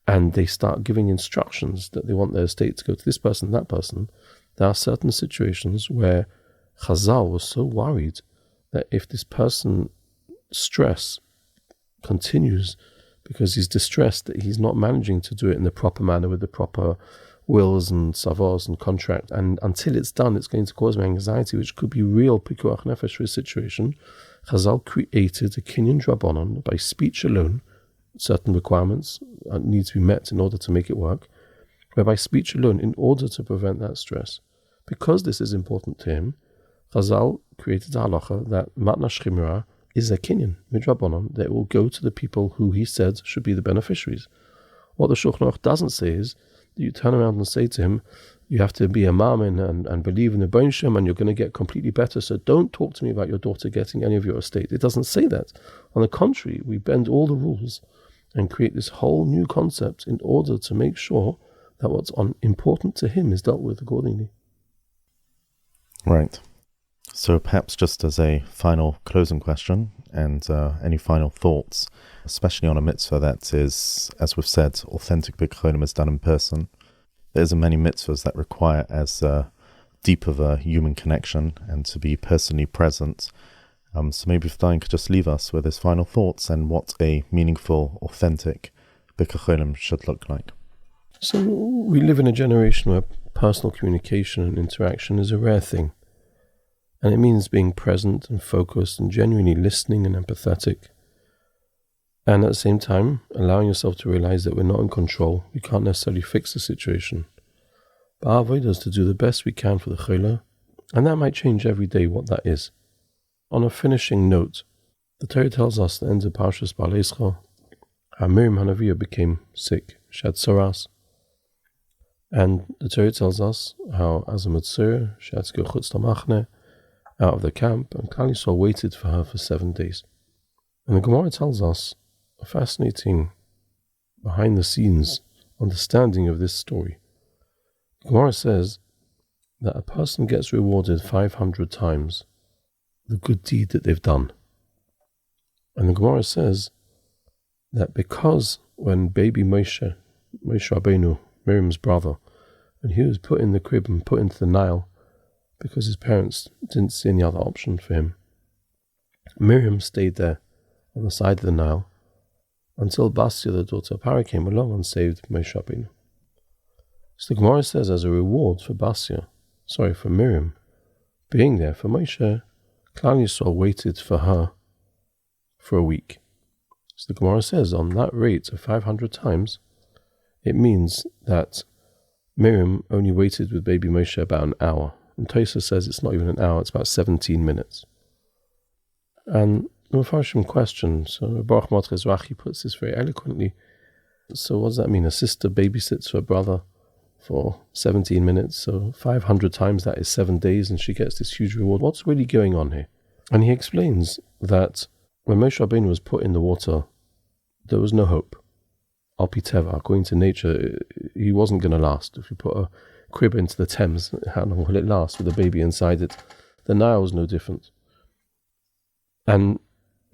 and they start giving instructions that they want their estate to go to this person, that person, there are certain situations where Chazal was so worried that if this person stress continues because he's distressed that he's not managing to do it in the proper manner with the proper wills and savos and contract, and until it's done, it's going to cause him anxiety, which could be real pikuach nefesh for his situation. Chazal created a kinyan drabanan by speech alone. Certain requirements need to be met in order to make it work, whereby speech alone, in order to prevent that stress, because this is important to him, Chazal created a halacha that matna shchimra is a kinyan midrabanan that will go to the people who he said should be the beneficiaries. What the Shulchan Aruch doesn't say is that you turn around and say to him, you have to be a mamin and believe in the Bon Shem and you're going to get completely better, so don't talk to me about your daughter getting any of your estate. It doesn't say that. On the contrary, we bend all the rules and create this whole new concept in order to make sure that what's important to him is dealt with accordingly. Right. So perhaps just as a final closing question and any final thoughts, especially on a mitzvah that is, as we've said, authentic Bikur Cholim is done in person. There's many mitzvahs that require as deep of a human connection and to be personally present. So maybe if Dayan could just leave us with his final thoughts and what a meaningful, authentic Bikur Cholim should look like. So we live in a generation where personal communication and interaction is a rare thing. And it means being present and focused and genuinely listening and empathetic. And at the same time, allowing yourself to realize that we're not in control. We can't necessarily fix the situation. But our avodah is to do the best we can for the kehillah, and that might change every day what that is. On a finishing note, the Torah tells us at the end of Parshas Ba'aleischa how Miriam Hanaviyah became sick. She had tzoras. And the Torah tells us how as a mitzvah, she had to go chutz lamachne, out of the camp, and Klal Yisrael waited for her for 7 days. And the Gemara tells us a fascinating behind-the-scenes understanding of this story. The Gemara says that a person gets rewarded 500 times the good deed that they've done. And the Gemara says that because when baby Moshe Rabbeinu, Miriam's brother, when he was put in the crib and put into the Nile, because his parents didn't see any other option for him, Miriam stayed there on the side of the Nile until Basia, the daughter of Paro, came along and saved Moshe Rabbeinu. So the Gemara says, as a reward for for Miriam being there for Moshe, Klal Yisrael waited for her for a week. So the Gemara says, on that rate of 500 times, it means that Miriam only waited with baby Moshe about an hour. And Tosa says it's not even an hour, it's about 17 minutes. And the Mepharshim question, so Rabbi Dr. puts this very eloquently. So what does that mean? A sister babysits her brother for 17 minutes, so 500 times that is 7 days, and she gets this huge reward. What's really going on here? And he explains that when Moshe Rabbeinu was put in the water, there was no hope. Al pi teva, according to nature, he wasn't going to last. If you put a crib into the Thames, how long will it last with a baby inside it? The Nile was no different. And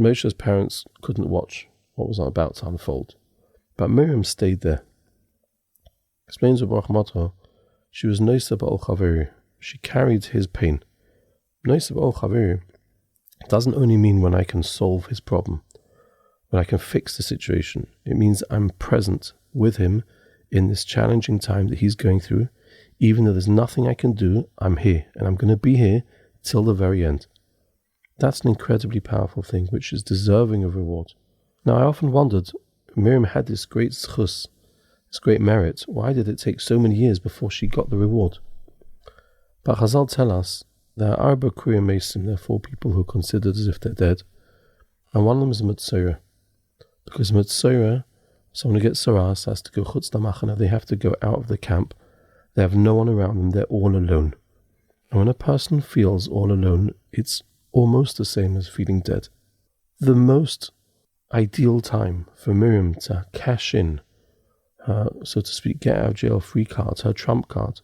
Moshe's parents couldn't watch what was about to unfold. But Miriam stayed there. Explains Rabbi Dr. She was noisa ba'ol chaveri. She carried his pain. Noisa ba'ol chaveri doesn't only mean when I can solve his problem, when I can fix the situation. It means I'm present with him in this challenging time that he's going through. Even though there's nothing I can do, I'm here, and I'm going to be here till the very end. That's an incredibly powerful thing, which is deserving of reward. Now, I often wondered, Miriam had this great schus, this great merit. Why did it take so many years before she got the reward? But Chazal tell us there are Arba Kriya Mesim, there are 4 people who are considered as if they're dead, and one of them is a mitzvah. Because mitzvah, someone who gets tzoras has to go chutz lamachne, they have to go out of the camp. They have no one around them, they're all alone. And when a person feels all alone, it's almost the same as feeling dead. The most ideal time for Miriam to cash in her, so to speak, get out of jail free card, her trump card,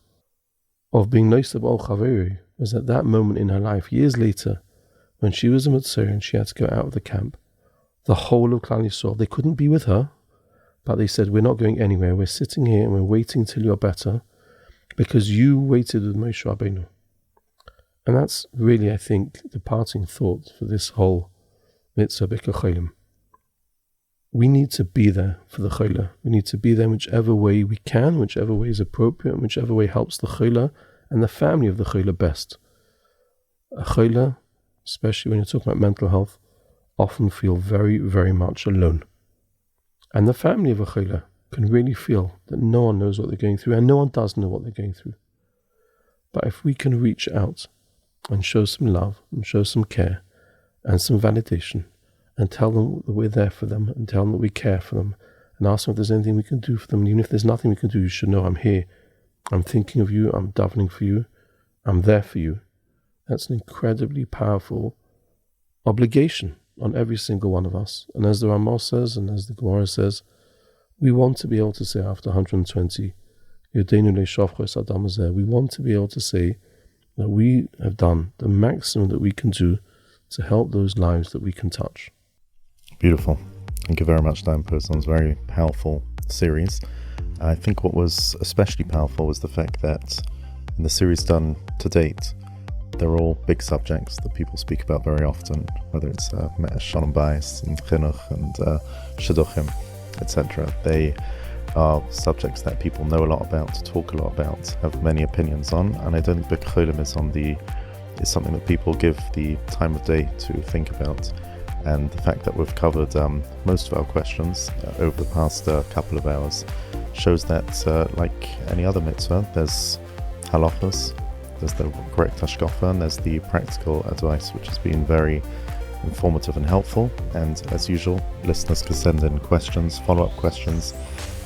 of being noisa ba'ol chaveri, was at that moment in her life, years later, when she was a mitzvah and she had to go out of the camp. The whole of Klal Yisrael, they couldn't be with her, but they said, we're not going anywhere, we're sitting here and we're waiting till you're better, because you waited with Moshe Rabbeinu. And that's really, I think, the parting thought for this whole mitzvah Bikur Cholim. We need to be there for the kehillah. We need to be there in whichever way we can, whichever way is appropriate, and whichever way helps the kehillah and the family of the kehillah best. A kehillah, especially when you're talking about mental health, often feel very, very much alone. And the family of a kehillah can really feel that no one knows what they're going through, and no one does know what they're going through. But if we can reach out and show some love and show some care and some validation and tell them that we're there for them and tell them that we care for them and ask them if there's anything we can do for them, and even if there's nothing we can do, you should know I'm here. I'm thinking of you. I'm davening for you. I'm there for you. That's an incredibly powerful obligation on every single one of us. And as the Ramah says, and as the Gemara says, we want to be able to say after 120, we want to be able to say that we have done the maximum that we can do to help those lives that we can touch. Beautiful. Thank you very much, Daim Posen. It was a very powerful series. I think what was especially powerful was the fact that in the series done to date, they're all big subjects that people speak about very often, whether it's shalom bayis and chinuch and shidduchim, etc. They are subjects that people know a lot about, talk a lot about, have many opinions on, and I don't think Bikur Cholim is something that people give the time of day to think about. And the fact that we've covered most of our questions over the past couple of hours shows that, like any other mitzvah, there's halachas, there's the correct hashkafa, and there's the practical advice, which has been very informative and helpful. And as usual, listeners can send in questions, follow-up questions,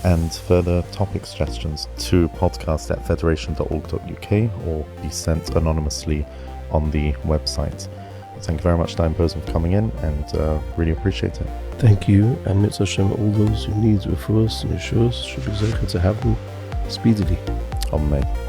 and further topic suggestions to podcast@federation.org.uk or be sent anonymously on the website. Thank you very much, Dayan Posen, for coming in, and really appreciate it. Thank you, and mitzvah Hashem, all those who need refuahs and yeshuas should be tzedakah to have them speedily. Amen.